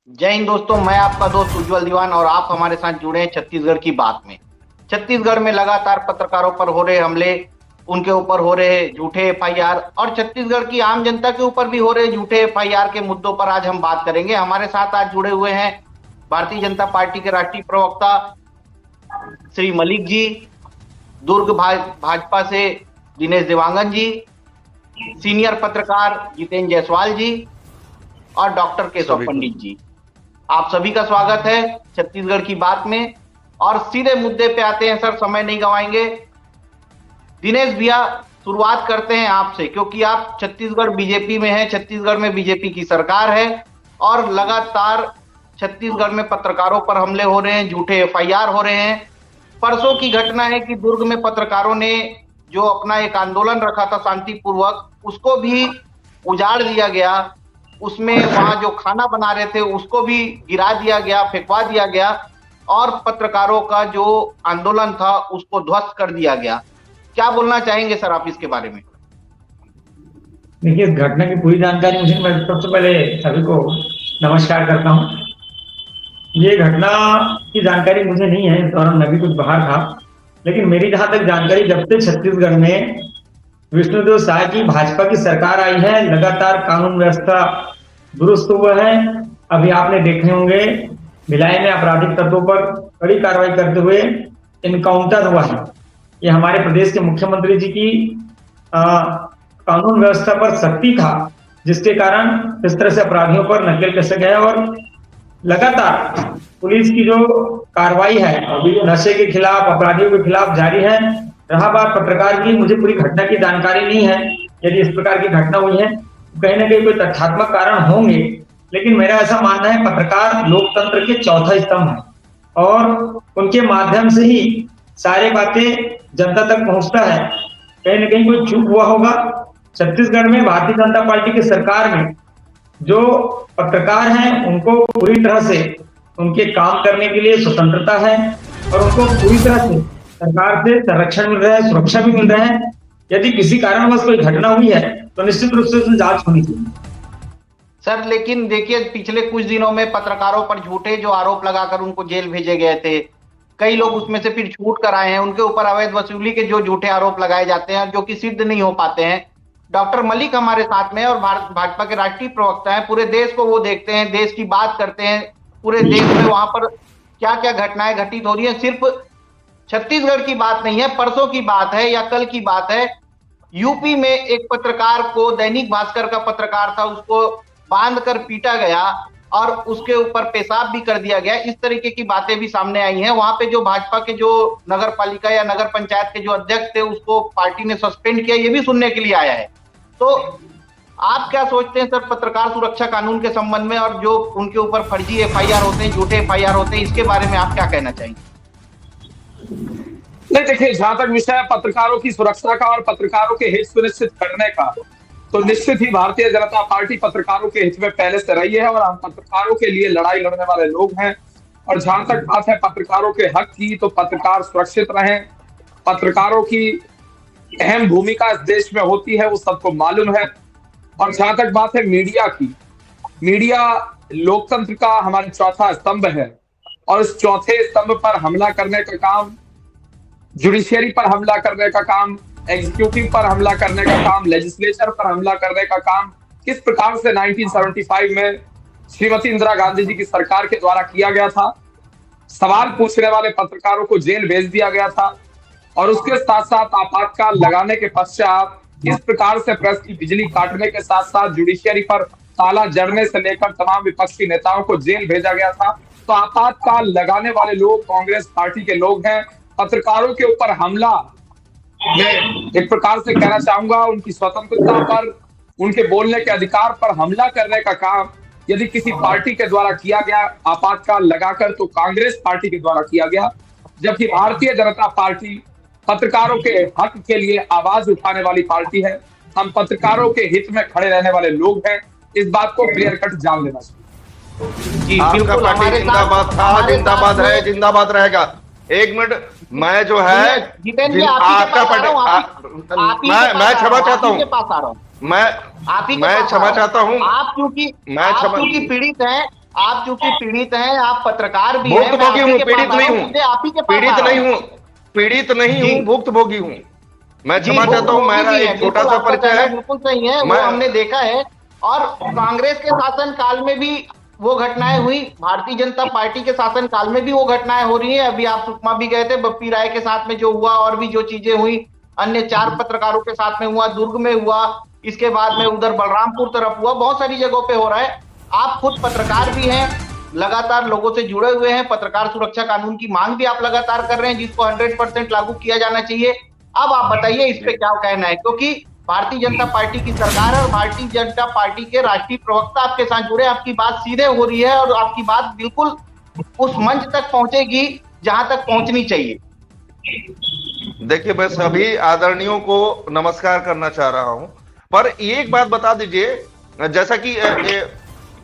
जय हिंद दोस्तों, मैं आपका दोस्त उज्जवल दीवान और आप हमारे साथ जुड़े हैं छत्तीसगढ़ की बात में। छत्तीसगढ़ में लगातार पत्रकारों पर हो रहे हमले, उनके ऊपर हो रहे झूठे एफआईआर और छत्तीसगढ़ की आम जनता के ऊपर भी हो रहे झूठे एफआईआर के मुद्दों पर आज हम बात करेंगे। हमारे साथ आज जुड़े हुए हैं भारतीय जनता पार्टी के राष्ट्रीय प्रवक्ता श्री मलिक जी, दुर्ग भाजपा से दिनेश देवांगन जी, सीनियर पत्रकार जितेंद्र जायसवाल जी और डॉक्टर केशव पंडित जी। आप सभी का स्वागत है छत्तीसगढ़ की बात में। और सीधे मुद्दे पे आते हैं सर, समय नहीं गंवाएंगे। दिनेश भैया, शुरुआत करते हैं आपसे, क्योंकि आप छत्तीसगढ़ बीजेपी में हैं, छत्तीसगढ़ में बीजेपी की सरकार है और लगातार छत्तीसगढ़ में पत्रकारों पर हमले हो रहे हैं, झूठे एफआईआर हो रहे हैं। परसों की घटना है कि दुर्ग में पत्रकारों ने जो अपना एक आंदोलन रखा था शांतिपूर्वक, उसको भी उजाड़ दिया गया। उसमें वहां जो खाना बना रहे थे उसको भी गिरा दिया गया, फेंकवा दिया गया और पत्रकारों का जो आंदोलन था उसको ध्वस्त कर दिया गया। क्या बोलना चाहेंगे सर आप इसके बारे में? देखिए, इस घटना की पूरी जानकारी मुझे, मैं सबसे पहले सभी को नमस्कार करता हूँ। ये घटना की जानकारी मुझे नहीं है, इस दौरान मैं भी कुछ बाहर था। लेकिन मेरी जहां तक जानकारी, जब से छत्तीसगढ़ में विष्णुदेव साय की भाजपा की सरकार आई है, लगातार कानून व्यवस्था दुरुस्त हुआ है। अभी आपने देखे होंगे, भिलाई में आपराधिक तत्वों पर कड़ी कार्रवाई करते हुए इनकाउंटर हुआ है। ये हमारे प्रदेश के मुख्यमंत्री जी की कानून व्यवस्था पर सख्ती था, जिसके कारण इस तरह से अपराधियों पर नकेल कसा गया। और लगातार पुलिस की जो कार्रवाई है नशे के खिलाफ, अपराधियों के खिलाफ जारी है। रहा बात पत्रकार की, मुझे पूरी घटना की जानकारी नहीं है। यदि इस प्रकार की घटना हुई है तो कहीं ना कहीं कोई तथ्यात्मक कारण होंगे, लेकिन मेरा ऐसा मानना है पत्रकार लोकतंत्र के चौथा स्तंभ है और उनके माध्यम से ही सारी बातें जनता तक पहुंचता है। कहीं ना कहीं कोई चूक हुआ होगा। छत्तीसगढ़ में भारतीय जनता पार्टी की सरकार में जो पत्रकार हैं उनको पूरी तरह से उनके काम करने के लिए स्वतंत्रता है और उनको पूरी तरह से सरकार से संरक्षण मिल रहा है, सुरक्षा भी मिल रहा है। यदि किसी कारणवश कोई घटना हुई है तो निश्चित रूप से उसमें जांच होनी चाहिए। सर लेकिन देखिए, पिछले कुछ दिनों में पत्रकारों पर झूठे जो आरोप लगाकर उनको जेल भेजे गए थे, कई लोग उसमें से फिर छूट कर आए हैं। उनके ऊपर अवैध वसूली के जो झूठे आरोप लगाए जाते हैं जो कि सिद्ध नहीं हो पाते हैं। डॉक्टर मलिक हमारे साथ में और भाजपा के राष्ट्रीय प्रवक्ता हैं, पूरे देश को वो देखते हैं, देश की बात करते हैं। पूरे देश में वहां पर क्या क्या घटनाएं घटित हो रही है, सिर्फ छत्तीसगढ़ की बात नहीं है, परसों की बात है या कल की बात है। यूपी में एक पत्रकार को, दैनिक भास्कर का पत्रकार था, उसको बांध कर पीटा गया और उसके ऊपर पेशाब भी कर दिया गया। इस तरीके की बातें भी सामने आई हैं। वहां पे जो भाजपा के जो नगर पालिका या नगर पंचायत के जो अध्यक्ष थे उसको पार्टी ने सस्पेंड किया, ये भी सुनने के लिए आया है। तो आप क्या सोचते हैं सर पत्रकार सुरक्षा कानून के संबंध में, और जो उनके ऊपर फर्जी एफआईआर होते हैं, झूठे एफआईआर होते हैं, इसके बारे में आप क्या कहना चाहेंगे? नहीं, देखिए, जहां तक विषय है पत्रकारों की सुरक्षा का और पत्रकारों के हित सुनिश्चित करने का, तो निश्चित ही भारतीय जनता पार्टी पत्रकारों के हित में पहले से रही है और हम पत्रकारों के लिए लड़ाई लड़ने वाले लोग हैं। और जहां तक बात है पत्रकारों के हक की, तो पत्रकार सुरक्षित रहें। पत्रकारों की अहम भूमिका इस देश में होती है, वो सबको मालूम है। और जहां तक बात है मीडिया की, मीडिया लोकतंत्र का हमारा चौथा स्तंभ है और इस चौथे स्तंभ पर हमला करने का काम, जुडिशियरी पर हमला करने का काम, एग्जीक्यूटिव पर हमला करने का काम, लेजिस्लेचर पर हमला करने का काम किस प्रकार से 1975 में श्रीमती इंदिरा गांधी जी की सरकार के द्वारा किया गया था। सवाल पूछने वाले पत्रकारों को जेल भेज दिया गया था और उसके साथ साथ आपातकाल लगाने के पश्चात इस प्रकार से प्रेस की बिजली काटने के साथ साथ जुडिशियरी पर ताला जड़ने से लेकर तमाम विपक्षी नेताओं को जेल भेजा गया था। तो आपातकाल लगाने वाले लोग कांग्रेस पार्टी के लोग हैं। पत्रकारों के ऊपर हमला, मैं एक प्रकार से कहना चाहूंगा, उनकी स्वतंत्रता पर, उनके बोलने के अधिकार पर हमला करने का काम यदि किसी पार्टी के द्वारा किया गया आपातकाल लगाकर, तो कांग्रेस पार्टी के द्वारा किया गया। जबकि भारतीय जनता पार्टी पत्रकारों के हक के लिए आवाज उठाने वाली पार्टी है। हम पत्रकारों के हित में खड़े रहने वाले लोग हैं। इस बात को क्लियर कट जान लेना चाहिए। जी, आपका पार्टी जिंदाबाद था, जिंदाबाद है, जिंदाबाद रहेगा। एक मिनट, मैं जो है आपका पार्टी, मैं क्षमा चाहता हूँ, मैं क्षमा चाहता हूँ। आप क्योंकि पीड़ित हैं, आप चूंकि पीड़ित हैं, आप पत्रकार भी हैं, भुक्तभोगी हूँ, पीड़ित नहीं हूँ, पीड़ित नहीं हूँ, पीड़ित नहीं हूँ, भुक्तभोगी हूँ। मैं क्षमा चाहता हूँ, मेरा एक छोटा सा परिचय है। बिल्कुल सही है, वो हमने देखा है। और कांग्रेस के शासन काल में भी वो घटनाएं हुई, भारतीय जनता पार्टी के शासन काल में भी वो घटनाएं हो रही हैं। अभी आप सुकमा भी गए थे, बप्पी राय के साथ में जो हुआ, और भी जो चीजें हुई, अन्य 4 पत्रकारों के साथ में हुआ, दुर्ग में हुआ, इसके बाद में उधर बलरामपुर तरफ हुआ, बहुत सारी जगहों पे हो रहा है। आप खुद पत्रकार भी हैं, लगातार लोगों से जुड़े हुए हैं, पत्रकार सुरक्षा कानून की मांग भी आप लगातार कर रहे हैं, जिसको 100% लागू किया जाना चाहिए। अब आप बताइए इस पे क्या कहना है, क्योंकि भारतीय जनता पार्टी की सरकार है और भारतीय जनता पार्टी के राष्ट्रीय प्रवक्ता आपके साथ जुड़े, आपकी बात सीधे हो रही है और आपकी बात बिल्कुल उस मंच तक पहुंचेगी जहां तक पहुंचनी चाहिए। देखिए, मैं सभी आदरणीयों को नमस्कार करना चाह रहा हूं, पर एक बात बता दीजिए, जैसा कि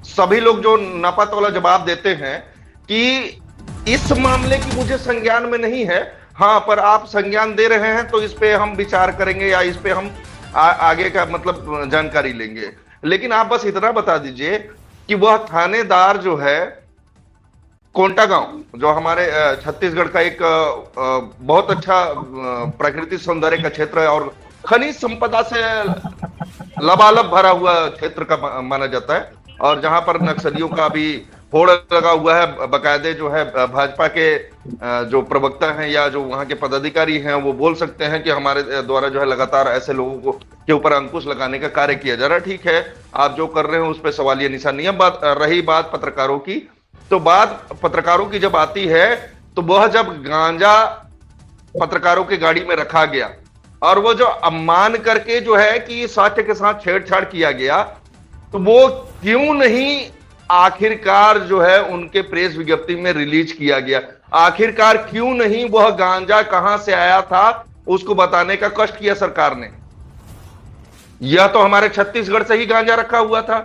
सभी लोग जो नापत वाला जवाब देते हैं कि इस मामले की मुझे संज्ञान में नहीं है, हाँ, पर आप संज्ञान दे रहे हैं तो इस पे हम विचार करेंगे या इस पे हम आगे का मतलब जानकारी लेंगे। लेकिन आप बस इतना बता दीजिए कि वह थानेदार जो है कोंटा गांव, जो हमारे छत्तीसगढ़ का एक बहुत अच्छा प्राकृतिक सौंदर्य का क्षेत्र है और खनिज संपदा से लबालब भरा हुआ क्षेत्र का माना जाता है, और जहां पर नक्सलियों का भी होड़ लगा हुआ है। बकायदे जो है भाजपा के जो प्रवक्ता हैं या जो वहां के पदाधिकारी हैं वो बोल सकते हैं कि हमारे द्वारा जो है लगातार ऐसे लोगों को के ऊपर अंकुश लगाने का कार्य किया जा रहा है। ठीक है, आप जो कर रहे हैं उस पर सवालिया निशान नहीं है। रही बात पत्रकारों की, तो बात पत्रकारों की जब आती है तो वह जब गांजा पत्रकारों की गाड़ी में रखा गया और वो जो अपमान करके जो है कि साक्ष्य के साथ छेड़छाड़ किया गया, तो वो क्यों नहीं आखिरकार जो है उनके प्रेस विज्ञप्ति में रिलीज किया गया? आखिरकार क्यों नहीं वह गांजा कहां से आया था उसको बताने का कष्ट किया सरकार ने? यह तो हमारे छत्तीसगढ़ से ही गांजा रखा हुआ था,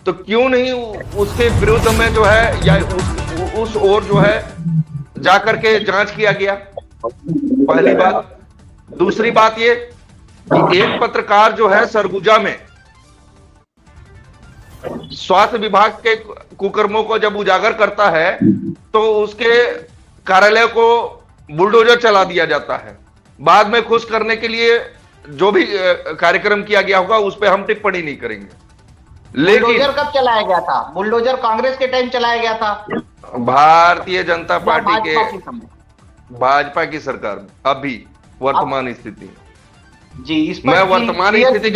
तो क्यों नहीं उसके विरुद्ध में जो है या उस ओर जो है जाकर के जांच किया गया? पहली बात। दूसरी बात ये कि एक पत्रकार जो है सरगुजा में स्वास्थ्य विभाग के कुकर्मों को जब उजागर करता है तो उसके कार्यालय को बुलडोजर चला दिया जाता है। बाद में खुश करने के लिए जो भी कार्यक्रम किया गया होगा उस पर हम टिप्पणी नहीं करेंगे। लेकिन बुलडोजर कब चलाया गया था? बुलडोजर कांग्रेस के टाइम चलाया गया था, भारतीय जनता पार्टी के भाजपा की सरकार में अभी वर्तमान स्थिति जी। इस मैं वर्तमान स्थिति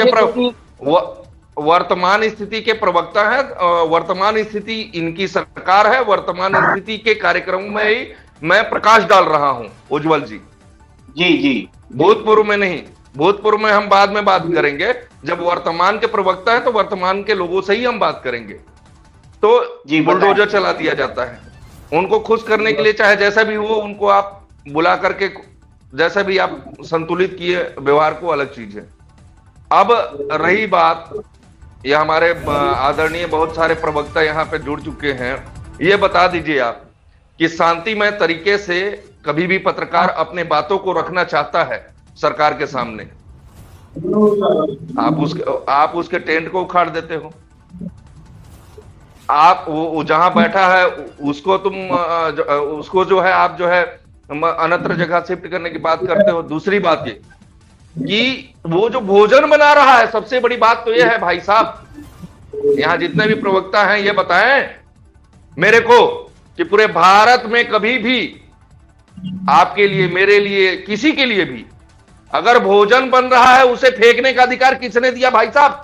के प्रवक्ता है, वर्तमान स्थिति इनकी सरकार है, वर्तमान स्थिति के कार्यक्रमों में ही मैं प्रकाश डाल रहा हूं उज्जवल जी। जी जी, भूतपूर्व में नहीं, भूतपूर्व में हम बाद में बात करेंगे। जब वर्तमान के प्रवक्ता है तो वर्तमान के लोगों से ही हम बात करेंगे। तो बुलडोजर चला दिया जाता है उनको खुश करने के लिए, चाहे जैसा भी हो उनको आप बुला करके जैसा भी आप संतुलित किए व्यवहार को, अलग चीज है। अब रही बात, यह हमारे आदरणीय बहुत सारे प्रवक्ता यहाँ पे जुड़ चुके हैं, ये बता दीजिए आप कि शांतिमय तरीके से कभी भी पत्रकार अपने बातों को रखना चाहता है सरकार के सामने, आप उसके टेंट को उखाड़ देते हो। आप वो जहां बैठा है उसको जो है आप जो है अन्यत्र जगह शिफ्ट करने की बात करते हो। दूसरी बात ये कि वो जो भोजन बना रहा है, सबसे बड़ी बात तो ये है भाई साहब, यहां जितने भी प्रवक्ता हैं ये बताएं मेरे को कि पूरे भारत में कभी भी आपके लिए, मेरे लिए, किसी के लिए भी अगर भोजन बन रहा है उसे फेंकने का अधिकार किसने दिया भाई साहब?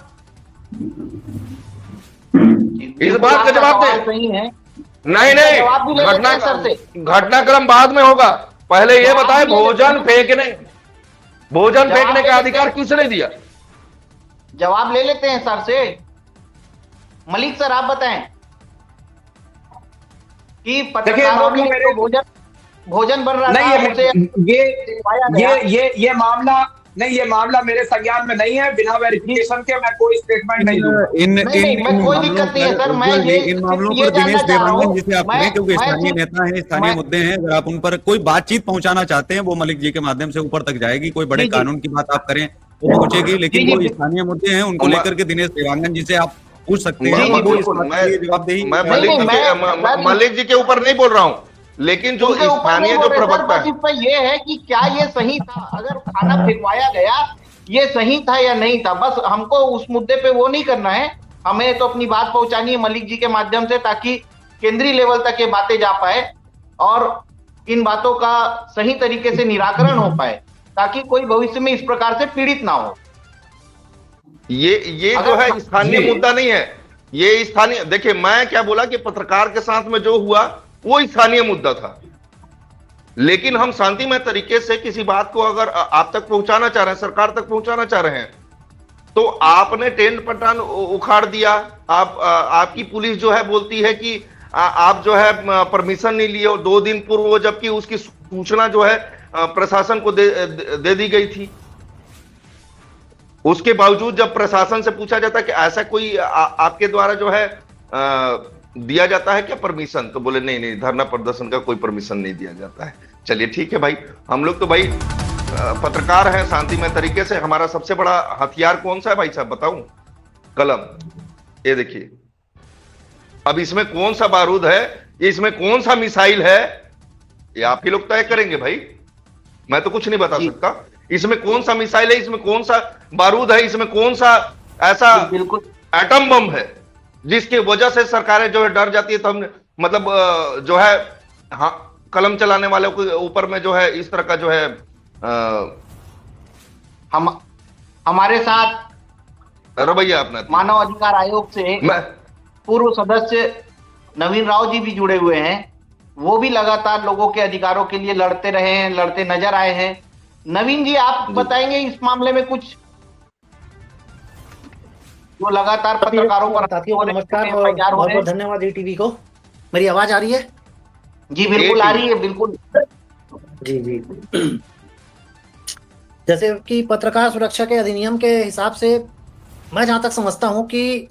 इस बात का जवाब दे। नहीं, घटनाक्रम बाद में होगा, पहले ये बताएं भोजन फेंकने का अधिकार किसने दिया? जवाब ले लेते हैं सर से। मलिक सर आप बताएं कि पत्रकारों के लिए भोजन बन रहा है। ये मामला नहीं, ये मामला मेरे संज्ञान में नहीं है। बिना वेरिफिकेशन के मैं कोई स्टेटमेंट नहीं दूंगा। कोई दिक्कत नहीं है सर। मैं इन मामलों पर दिनेश देवांगन जिसे आप कहें, क्योंकि स्थानीय नेता हैं, स्थानीय मुद्दे हैं, अगर आप उन पर कोई बातचीत पहुंचाना चाहते हैं वो मलिक जी के माध्यम से ऊपर तक जाएगी। कोई बड़े कानून की बात आप करें वो पहुंचेगी, लेकिन वो स्थानीय मुद्दे हैं उनको लेकर के दिनेश देवांगन जी से आप पूछ सकते हैं, जी, और वो इस बिल्कुल। बात के लिए जवाबदेही मैं नहीं, मलिक जी के ऊपर नहीं बोल रहा हूँ, लेकिन जो उनके ऊपर स्थानीय नहीं जो बोल रहे सर, प्रवक्ता बस है, इस पर यह है कि क्या ये सही था, अगर खाना फेंकवाया गया ये सही था या नहीं था, बस हमको उस मुद्दे पे वो नहीं करना है। हमें तो अपनी बात पहुंचानी है मलिक जी के माध्यम से, ताकि केंद्रीय लेवल तक ये बातें जा पाए और इन बातों का सही तरीके से निराकरण हो पाए, ताकि कोई भविष्य में इस प्रकार से पीड़ित ना हो। ये जो है स्थानीय मुद्दा नहीं है, ये स्थानीय, देखिए मैं क्या बोला कि पत्रकार के साथ में जो हुआ वो स्थानीय मुद्दा था, लेकिन हम शांतिमय तरीके से किसी बात को अगर आप तक पहुंचाना चाह रहे हैं, सरकार तक पहुंचाना चाह रहे हैं, तो आपने टेंट पटान उखाड़ दिया। आपकी पुलिस जो है बोलती है कि आप जो है परमिशन नहीं लिए, और 2 दिन पूर्व, जबकि उसकी सूचना जो है प्रशासन को दे दी गई थी। उसके बावजूद जब प्रशासन से पूछा जाता है कि ऐसा कोई आपके द्वारा जो है दिया जाता है क्या परमिशन, तो बोले नहीं नहीं, धरना प्रदर्शन का कोई परमिशन नहीं दिया जाता है। चलिए ठीक है भाई, हम लोग तो भाई पत्रकार हैं, शांतिमय तरीके से। हमारा सबसे बड़ा हथियार कौन सा है भाई साहब, बताऊं? कलम। ये देखिए, अब इसमें कौन सा बारूद है, इसमें कौन सा मिसाइल है, ये आप ही लोग तय करेंगे भाई, मैं तो कुछ नहीं बता सकता। इसमें कौन सा मिसाइल है, इसमें कौन सा बारूद है, इसमें कौन सा ऐसा बिल्कुल एटम बम है जिसकी वजह से सरकारें जो है डर जाती है। तो हमने मतलब जो है, हाँ, कलम चलाने वालों के ऊपर में जो है इस तरह का जो है हमारे साथ रवैया अपना मानव अधिकार आयोग से पूर्व सदस्य नवीन राव जी भी जुड़े हुए हैं। वो भी लगातार लोगों के अधिकारों के लिए लड़ते रहे हैं, लड़ते नजर आए हैं। नवीन जी, आप बताएंगे इस मामले में कुछ, जो लगातार पत्रकारों पर साथियों को नमस्कार और बहुत बहुत धन्यवाद ईटीवी को। मेरी आवाज आ रही है? जी बिल्कुल आ रही है, बिल्कुल। जी जी। जैसे कि पत्रकार सुरक्षा के अधिनियम के हिसाब से मैं जहां तक समझता हूं कि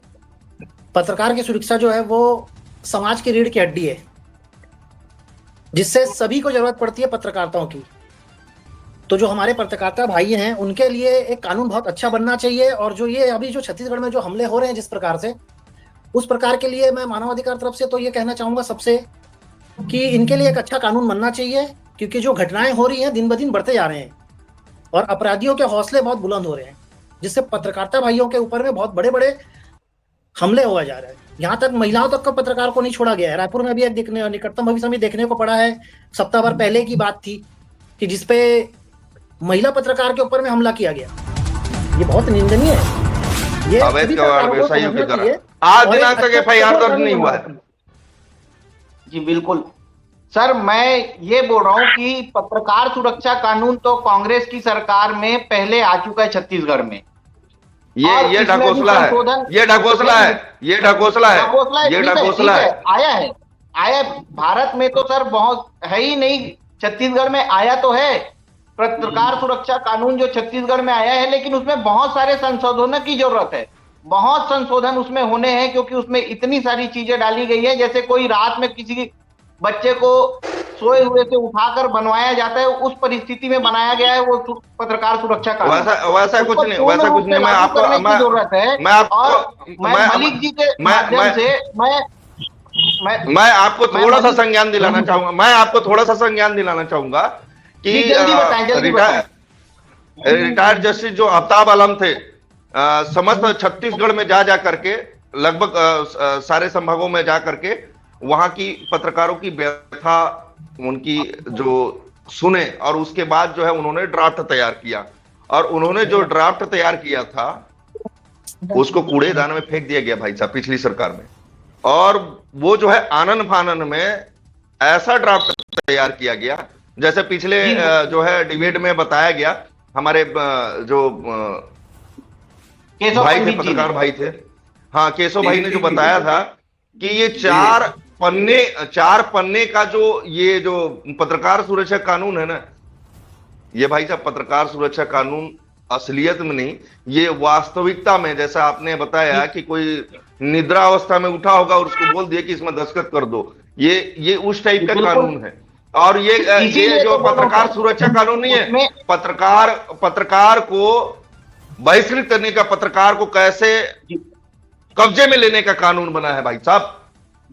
पत्रकार की सुरक्षा जो है वो समाज की रीढ़ की हड्डी है, जिससे सभी को जरूरत पड़ती है पत्रकारिताओं की। तो जो हमारे पत्रकारिता भाई हैं उनके लिए एक कानून बहुत अच्छा बनना चाहिए। और जो ये अभी जो छत्तीसगढ़ में जो हमले हो रहे हैं जिस प्रकार से, उस प्रकार के लिए मैं मानवाधिकार तरफ से तो ये कहना चाहूंगा सबसे कि इनके लिए एक अच्छा कानून बनना चाहिए, क्योंकि जो घटनाएं हो रही हैं दिन ब दिन बढ़ते जा रहे हैं और अपराधियों के हौसले बहुत बुलंद हो रहे हैं, जिससे पत्रकारिता भाइयों के ऊपर में बहुत बड़े बड़े हमले हुआ जा रहे हैं। यहाँ तक महिलाओं तक का पत्रकार को नहीं छोड़ा गया है। रायपुर में भी एक निकटतम भविष्य में देखने को पड़ा है, सप्ताह भर पहले की बात थी, कि जिसपे महिला पत्रकार के ऊपर में हमला किया गया। ये बहुत निंदनीय है। ये अवैध व्यवसायियों की तरह आज दिनांक तक एफआईआर दर्ज नहीं हुआ है। जी बिल्कुल सर, मैं ये बोल रहा हूँ कि पत्रकार सुरक्षा कानून तो कांग्रेस की सरकार में पहले आ चुका है छत्तीसगढ़ में। ये ढकोसला है, ये ढकोसला है, ये ढकोसला है, ये ढकोसला है। आया भारत में तो सर बहुत है ही नहीं, छत्तीसगढ़ में आया तो है पत्रकार सुरक्षा कानून जो छत्तीसगढ़ में आया है, लेकिन उसमें बहुत सारे संशोधनों की जरूरत है। बहुत संशोधन उसमें होने हैं, क्योंकि उसमें इतनी सारी चीजें डाली गई है। जैसे कोई रात में किसी बच्चे को सोए हुए से उठाकर बनवाया जाता है, उस परिस्थिति में बनाया गया है वो पत्रकार सुरक्षा कानून। वैसा कुछ नहीं, वैसा कुछ नहीं। मैं आपको जरूरत है। मैं मलिक जी के माध्यम से मैं आपको थोड़ा सा संज्ञान दिलाना चाहूंगा। मैं आपको थोड़ा सा संज्ञान दिलाना चाहूंगा कि रिटायर्ड जस्टिस जो आफ्ताब आलम थे, समस्त छत्तीसगढ़ में जा करके, लगभग सारे संभागों में जा करके वहां की पत्रकारों की व्यथा उनकी जो सुने, और उसके बाद जो है उन्होंने ड्राफ्ट तैयार किया, और उन्होंने जो ड्राफ्ट तैयार किया था उसको कूड़ेदान में फेंक दिया गया भाई साहब पिछली सरकार में। और वो जो है आनन फानन में ऐसा ड्राफ्ट तैयार किया गया, जैसे पिछले जो है डिबेट में बताया गया, हमारे जो भाई थे, पत्रकार भाई थे, हाँ, केशव भाई ने जो बताया था कि ये 4 पन्ने का जो ये जो पत्रकार सुरक्षा कानून है ना, ये भाई साहब पत्रकार सुरक्षा कानून असलियत में नहीं, ये वास्तविकता में, जैसा आपने बताया कि कोई निद्रा अवस्था में उठा होगा और उसको बोल दिया कि इसमें दस्तखत कर दो, ये उस टाइप का कानून है। और ये जो पत्रकार सुरक्षा कानून नहीं है, पत्रकार को बहिष्कृत करने का, पत्रकार को कैसे कब्जे में लेने का कानून बना है भाई साहब।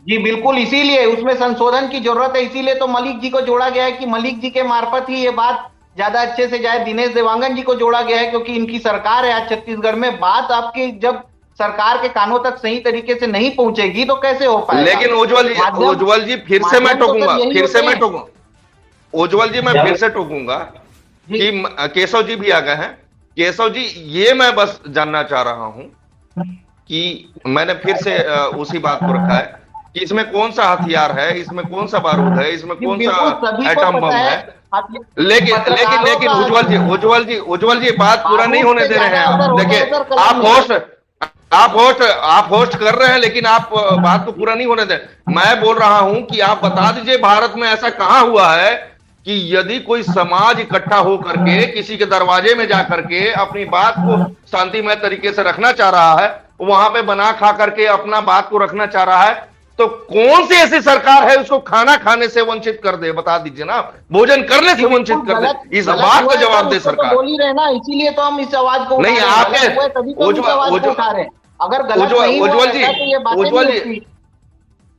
जी बिल्कुल, इसीलिए उसमें संशोधन की जरूरत है, इसीलिए तो मलिक जी को जोड़ा गया है कि मलिक जी के मार्फत ही ये बात ज्यादा अच्छे से जाए। दिनेश देवांगन जी को जोड़ा गया है क्योंकि इनकी सरकार है आज छत्तीसगढ़ में। बात आपकी जब सरकार के कानों तक सही तरीके से नहीं पहुंचेगी तो कैसे हो पाएगा। लेकिन उज्जवल जी फिर से मैं टोकूंगा, उज्जवल जी मैं फिर से टोकूंगा कि केशव जी भी आ गए हैं। केशव जी, ये मैं बस जानना चाह रहा हूं कि मैंने फिर से उसी बात को रखा है कि इसमें कौन सा हथियार है, इसमें कौन सा बारूद है, इसमें कौन सा एटम बम है। लेकिन उज्जवल जी बात पूरा नहीं होने दे रहे हैं आप। देखिए आप होस्ट कर रहे हैं लेकिन आप बात को पूरा नहीं होने दे। मैं बोल रहा हूं कि आप बता दीजिए भारत में ऐसा कहां हुआ है कि यदि कोई समाज इकट्ठा होकर के किसी के दरवाजे में जाकर के अपनी बात को शांतिमय तरीके से रखना चाह रहा है, वहां पे बना खा करके अपना बात को रखना चाह रहा है, तो कौन सी ऐसी सरकार है उसको खाना खाने से वंचित कर दे? बता दीजिए ना, भोजन करने से वंचित कर दे। इस बात का जवाब दे सरकार। बोल ही रहे ना, इसीलिए तो हम इस आवाज को नहीं आपके अगर गलत नहीं हुआ तो ये बातें नहीं होती।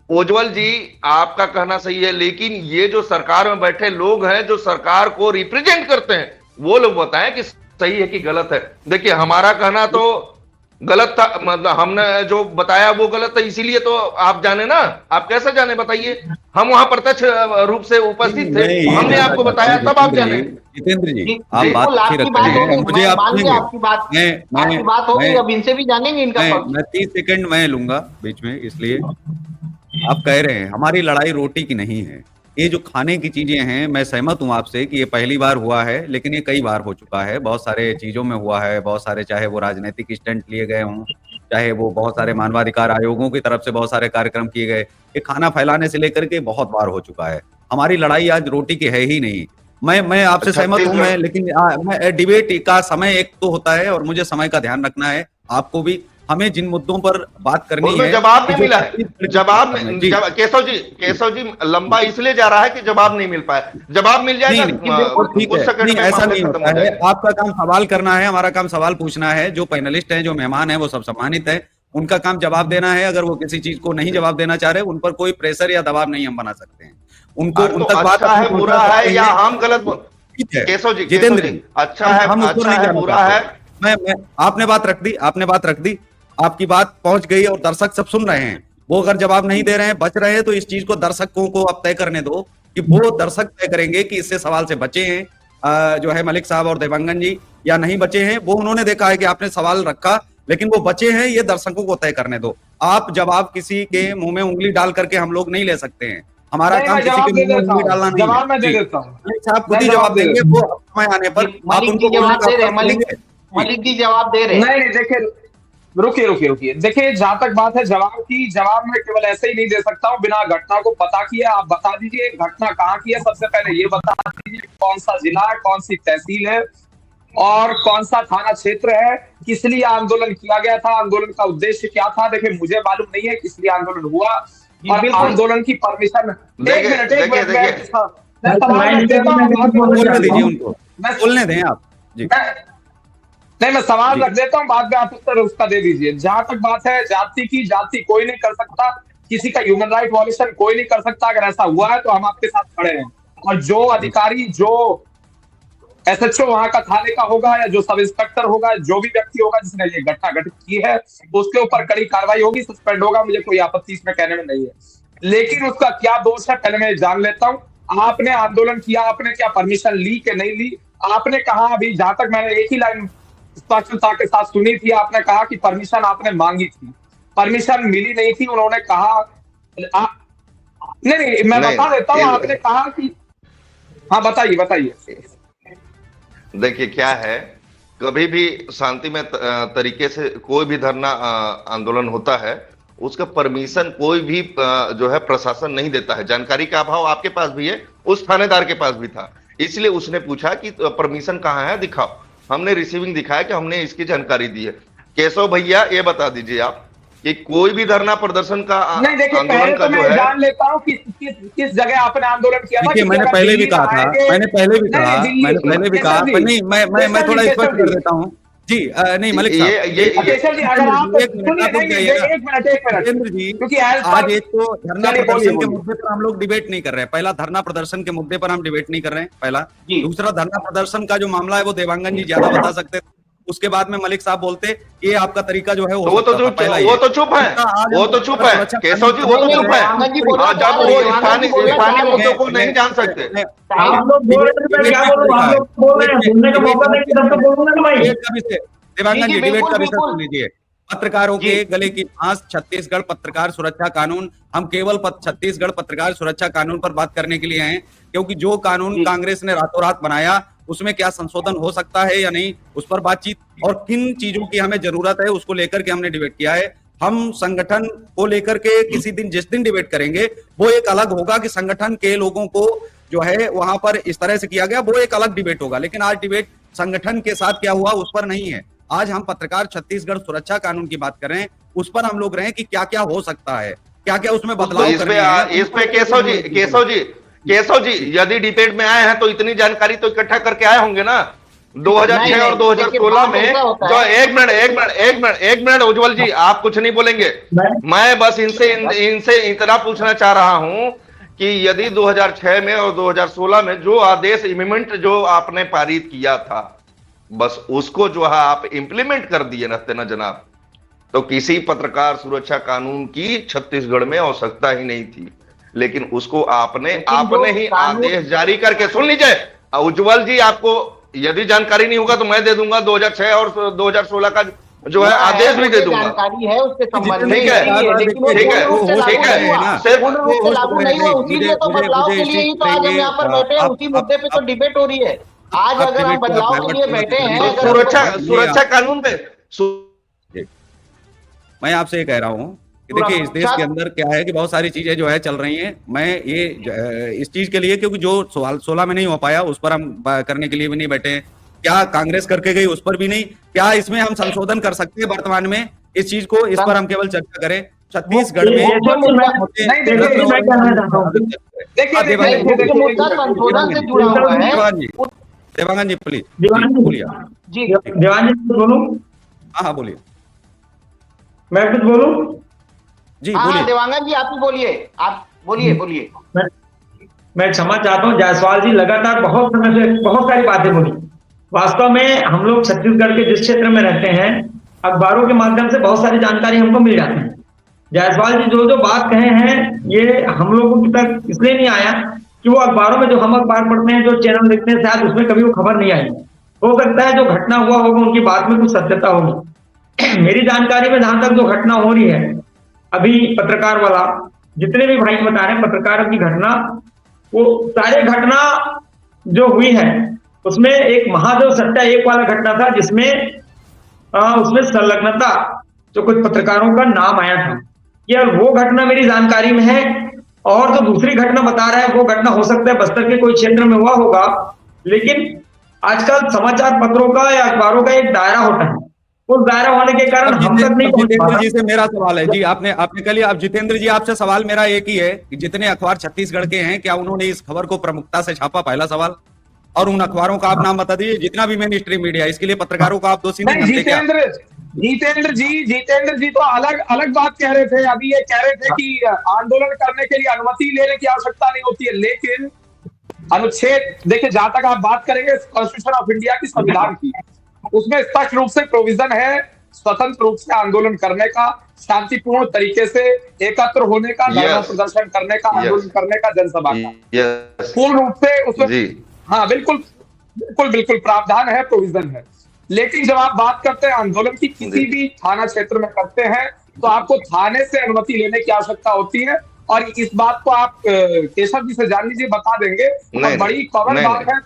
उज्जवल जी आपका कहना सही है, लेकिन ये जो सरकार में बैठे लोग हैं जो सरकार को रिप्रेजेंट करते हैं, वो लोग बताएं कि सही है कि गलत है। देखिए हमारा कहना तो गलत था, मतलब हमने जो बताया वो गलत था, इसीलिए तो आप जाने ना। आप कैसे जाने बताइए? हम वहां प्रत्यक्ष रूप से उपस्थित थे, हमने आपको बताया तब आप जाने। जितेंद्र जी आप बात अच्छी रखते हैं, मुझे आपकी बात होगी, अब इनसे भी जानेंगे इनका। मैं 30 सेकंड मैं लूंगा बीच में, इसलिए आप कह रहे हैं हमारी लड़ाई रोटी की नहीं है। ये जो खाने की चीजें हैं, मैं सहमत हूं आपसे कि ये पहली बार हुआ है, लेकिन ये कई बार हो चुका है, बहुत सारे चीजों में हुआ है, बहुत सारे, चाहे वो राजनीतिक स्टंट लिए गए हों, चाहे वो बहुत सारे मानवाधिकार आयोगों की तरफ से बहुत सारे कार्यक्रम किए गए। ये खाना फैलाने से लेकर के बहुत बार हो चुका है। हमारी लड़ाई आज रोटी की है ही नहीं। मैं आपसे सहमत हूं, मैं लेकिन मैं डिबेट का समय एक तो होता है और मुझे समय का ध्यान रखना है, आपको भी। हमें जिन मुद्दों पर बात करनी है, जवाब नहीं मिला है। केशव जी लंबा इसलिए जा रहा है कि जवाब नहीं मिल पाया। जवाब मिल जाएगा कुछ सेकंड में, ऐसा नहीं होता है। आपका काम सवाल करना है, हमारा काम सवाल पूछना है। जो पैनलिस्ट हैं, जो मेहमान हैं, वो सब सम्मानित है, उनका काम जवाब देना है। अगर वो किसी चीज को नहीं जवाब देना चाह रहे, उन पर कोई प्रेशर या दबाव नहीं हम बना सकते हैं। उनको उन तक बात है, बुरा है या हम गलत केशव जी, जितेंद्र जी, अच्छा है, बुरा है। मैं आपने बात रख दी, आपकी बात पहुंच गई और दर्शक सब सुन रहे हैं। वो अगर जवाब नहीं दे रहे हैं, बच रहे हैं, तो इस चीज को दर्शकों को अब तय करने दो कि वो दर्शक तय करेंगे कि इससे सवाल से बचे हैं जो है मलिक साहब और देवांगन जी, या नहीं बचे हैं। वो उन्होंने देखा है कि आपने सवाल रखा, लेकिन वो बचे हैं, ये दर्शकों को तय करने दो। आप जवाब किसी के मुंह में उंगली डाल करके हम लोग नहीं ले सकते हैं। हमारा काम किसी के मुंह में उंगली डालना नहीं है। मलिक साहब खुद ही जवाब देंगे, वो समय आने पर आप उनको मलिक जी जवाब दे रहे हैं। नहीं देखिए, रुकिए। देखिए जहां तक बात है जवाब की, जवाब मैं केवल ऐसे ही नहीं दे सकता हूं बिना घटना को पता किए। आप बता दीजिए घटना कहाँ की है। सबसे पहले ये बता दीजिए कौन सा जिला है, कौन सी तहसील है और कौन सा थाना क्षेत्र है, किस लिए आंदोलन किया गया था, आंदोलन का उद्देश्य क्या था। देखिए मुझे मालूम नहीं है किस लिए आंदोलन हुआ और आंदोलन की परमिशन। बोलने दीजिए उनको, बोलने दें आप जी। नहीं, मैं सवाल रख देता हूं, बाद में आप उत्तर उसका दे दीजिए। जहां तक बात है जाति की, जाति कोई नहीं कर सकता, किसी का ह्यूमन राइट वॉल्यूशन कोई नहीं कर सकता। अगर ऐसा हुआ है तो हम आपके साथ खड़े हैं। और जो अधिकारी, जो एसएचओ वहां का थाने का होगा या जो सब इंस्पेक्टर होगा, जो भी व्यक्ति होगा जिसने ये घटना घटित की है, उसके ऊपर कड़ी कार्रवाई होगी, सस्पेंड होगा। मुझे कोई आपत्ति इसमें कहने में नहीं है। लेकिन उसका क्या दोष है पहले मैं जान लेता हूं। आपने आंदोलन किया, आपने क्या परमिशन ली कि नहीं ली? आपने कहा, अभी जहां तक मैंने एक ही लाइन स्पष्टता के साथ सुनी थी, आपने कहा कि परमिशन आपने मांगी थी, परमिशन मिली नहीं थी। उन्होंने कहा नहीं, मैं बता देता हूं। आपने कहा कि हाँ, बताइए। देखिए क्या है, कभी भी शांति में तरीके से कोई भी धरना आंदोलन होता है, उसका परमिशन कोई भी जो है प्रशासन नहीं देता है। जानकारी का अभाव आपके पास भी है, उस थानेदार के पास भी था, इसलिए उसने पूछा कि परमिशन कहाँ है, दिखाओ। हमने रिसीविंग दिखाया कि हमने इसकी जानकारी दी है। केशव भैया ये बता दीजिए आप कि कोई भी धरना प्रदर्शन का आंदोलन का जो है, जान लेता हूं किस जगह आपने आंदोलन किया था। मैंने पहले भी कहा, नहीं मैं थोड़ा स्पष्ट कर देता हूं। जी नहीं मलिक साहब, ये केशव जी अगर आप एक मिनट, सुनिए, आप रुक नहीं जाइए ना। एक मिनट जितेंद्र जी, क्योंकि आज एक तो धरना चलिए, प्रदर्शन के बोलिए। मुद्दे पर हम लोग डिबेट नहीं कर रहे हैं। पहला, धरना प्रदर्शन के मुद्दे पर हम डिबेट नहीं कर रहे हैं, पहला। जी। दूसरा, धरना प्रदर्शन का जो मामला है वो देवांगन जी ज्यादा बता सकते थे। उसके बाद में मलिक साहब बोलते ये आपका तरीका जो है तो वो तो सकता था, पहला वो ये। तो चुप है, वो तो चुप है केशव जी, वो तो चुप है। देवांगन जी बोलना जब चाह वो रहे हैं, देवांगन जी बोलना स्थानीय चाह रहे मुद्दों हैं। को नहीं जान सकते। आप लोग बोल रहे हैं, मैं क्या बोलूं? आप लोग बोल रहे हैं, बोलने का मौका देंगे तब तो बोलूंगा ना भाई। डिबेट का विषय, देवांगन जी, जी, डिबेट बिल्कुल, का विषय बिल्कुल। सुन लीजिए। पत्रकारों जी। के गले की फांस, छत्तीसगढ़ पत्रकार सुरक्षा कानून। हम केवल छत्तीसगढ़ पत्रकार सुरक्षा कानून पर बात करने के लिए हैं, क्योंकि जो कानून जी। कांग्रेस ने रातों रात बनाया उसमें क्या संशोधन हो सकता है या नहीं, उस पर बातचीत और किन चीजों की हमें जरूरत है उसको लेकर के हमने डिबेट किया है। हम संगठन को लेकर के किसी दिन, जिस दिन डिबेट करेंगे वो एक अलग होगा कि संगठन के लोगों को जो है वहां पर इस तरह से किया गया, वो एक अलग डिबेट होगा। लेकिन आज डिबेट संगठन के साथ क्या हुआ उस पर नहीं है। आज हम पत्रकार छत्तीसगढ़ सुरक्षा कानून की बात कर रहे हैं, उस पर हम लोग रहे हैं कि क्या क्या हो सकता है, क्या क्या उसमें बदलाव करने हैं। इस पे केशव जी यदि डिबेट में आए हैं तो इतनी जानकारी तो इकट्ठा करके आए होंगे ना। 2006 और 2016 में जो एक मिनट उज्जवल जी, आप कुछ नहीं बोलेंगे। मैं बस इनसे इतना पूछना चाह रहा हूं कि यदि 2006 में और 2016 में जो आदेश इम्प्लीमेंट जो आपने पारित किया था, बस उसको जो है आप इंप्लीमेंट कर दिए रहते ना जनाब, तो किसी पत्रकार सुरक्षा कानून की छत्तीसगढ़ में आवश्यकता ही नहीं थी। लेकिन उसको आपने ही आदेश जारी करके, सुन लीजिए उज्जवल जी, आपको यदि जानकारी नहीं होगा तो मैं दे दूंगा 2006 और 2016 का जो है आदेश भी दे दूंगा। जानकारी है उसके संबंध में, ठीक है, सिर्फ लागू नहीं हुआ, उसीलिए तो बदलाव के लिए ही तो आज हम यहाँ पर बैठे हैं, उसी मुद्दे पे तो डिबेट हो रही है। आज अगर हम बदलाव के लिए बैठे हैं, तो सुरक्षा कानून पे मैं आपसे ये कह रहा हूँ कि देखिए इस देश के अंदर क्या है कि बहुत सारी चीजें जो है चल रही हैं। मैं ये इस चीज के लिए, क्योंकि जो सवाल 16 में नहीं हो पाया उस पर हम करने के लिए भी नहीं बैठे हैं, क्या कांग्रेस करके गई उस पर भी नहीं, क्या इसमें हम संशोधन कर सकते हैं वर्तमान में इस चीज को, इस पर हम केवल चर्चा करें। छत्तीसगढ़ में देवांगन जी प्लीज बोलिए। जी देवांगन जी बोलूं? हाँ बोलिए। मैं कुछ बोलूं? जी हाँ बोलिए। देवांगन जी आप ही बोलिए, आप बोलिए। मैं क्षमा चाहता हूं, जायसवाल जी लगातार बहुत समय से बहुत सारी बातें बोली। वास्तव में हम लोग छत्तीसगढ़ के जिस क्षेत्र में रहते हैं, अखबारों के माध्यम से बहुत सारी जानकारी हमको मिल जाती है। जायसवाल जी जो बात कहे हैं ये हम लोगों की तक इसलिए नहीं आया कि वो अखबारों में, जो हम अखबार पढ़ते हैं, जो चैनल देखते हैं, शायद उसमें कभी वो खबर नहीं आई। हो सकता है जो घटना हुआ होगा उनकी बात में कुछ सत्यता होगी। मेरी जानकारी में जहां तक जो घटना हो रही है अभी, पत्रकार वाला जितने भी भाई बता रहे हैं पत्रकारों की घटना, वो सारे घटना जो हुई है उसमें एक महादेव सट्टा एक वाला घटना था जिसमें उसमें संलग्नता जो कुछ पत्रकारों का नाम आया था। ये वो घटना मेरी जानकारी में है। और जो दूसरी घटना बता रहा है वो घटना हो सकता है बस्तर के कोई क्षेत्र में हुआ होगा, लेकिन आजकल समाचार पत्रों का या अखबारों का एक दायरा होता है, उस दायरा होने के कारण हम तक नहीं पहुंच जितेंद्र जी से मेरा सवाल है जी, आपने कह लिया। अब जितेंद्र जी आपसे सवाल मेरा एक ही है कि जितने अखबार छत्तीसगढ़ के हैं, क्या उन्होंने इस खबर को प्रमुखता से छापा? पहला सवाल। और उन अखबारों का आप नाम बता दीजिए, जितना भी मेन स्ट्रीम मीडिया, इसके लिए पत्रकारों को आप दोषी नहीं मानते क्या? जितेंद्र जी तो अलग बात कह रहे थे। अभी ये कह रहे थे कि आंदोलन करने के लिए अनुमति लेने की आवश्यकता नहीं होती है, लेकिन अनुच्छेद देखिए, जहां तक आप बात करेंगे कॉन्स्टिट्यूशन ऑफ इंडिया की, संविधान की, उसमें स्पष्ट रूप से प्रोविजन है स्वतंत्र रूप से आंदोलन करने का, शांतिपूर्ण तरीके से एकत्र होने का, धरना प्रदर्शन करने का, आंदोलन करने का, जनसभा का, पूर्ण रूप से उसमें हाँ बिल्कुल प्रावधान है, प्रोविजन है। लेकिन जब आप बात करते हैं आंदोलन की, किसी भी थाना क्षेत्र में करते हैं तो आपको थाने से अनुमति लेने की आवश्यकता होती है। और इस बात को आप केशव जी से जान लीजिए, बता देंगे। और बड़ी कॉमन बात है।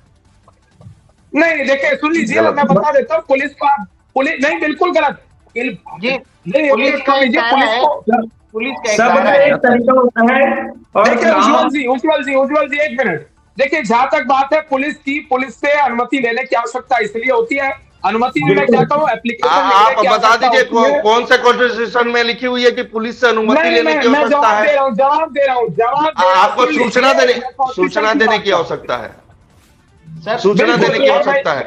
नहीं देखिए, सुन लीजिए, मैं बता देता हूँ। पुलिस नहीं, बिल्कुल गलत। पुलिस का उज्जवल जी एक मिनट देखिए, जहां तक बात है पुलिस की, पुलिस से अनुमति लेने की आवश्यकता इसलिए होती है। अनुमति में मैं कहता हूँ एप्लीकेशन आप बता दीजिए कौन से कॉन्स्टिट्यूशन में लिखी हुई है कि पुलिस से अनुमति लेने की आवश्यकता है? जवाब दे रहा हूँ। आपको सूचना देने की आवश्यकता है, सूचना देने की आवश्यकता है।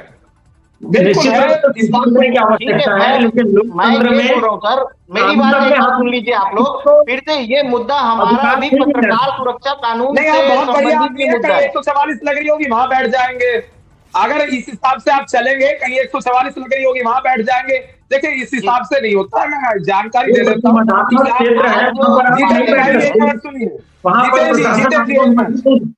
बिल्कुल निश्चित है। रूप से इस बात सुनने की को आवश्यकता है, लेकिन मैं लोकतंत्र ये बोल में रहा हूँ सर, मेरी बात एक बार सुन लीजिए आप लोग, फिर से ये मुद्दा हमारा अधिकार अभी नहीं है। पत्रकार सुरक्षा कानून नहीं, से आप बहुत बढ़िया संबंधित आदमी ये है, मुद्दा कहीं है। 144 लग रही होगी वहां बैठ जाएंगे। अगर इस हिसाब से आप चलेंगे, कहीं 144 लग रही होगी वहां बैठ जाएंगे। देखिए इस हिसाब से नहीं होता है, मैं जानकारी ये दे देता हूँ कि मतदान क्या। क्षेत्र है, आज वहां पर आप नहीं जितेंद्र बैठ भाई एक सकते। मिनट सुनिए, वहां पर जितेंद्र जी, प्रशासन जितेंद्र जी आपको एक मिनट, अनुमति नहीं।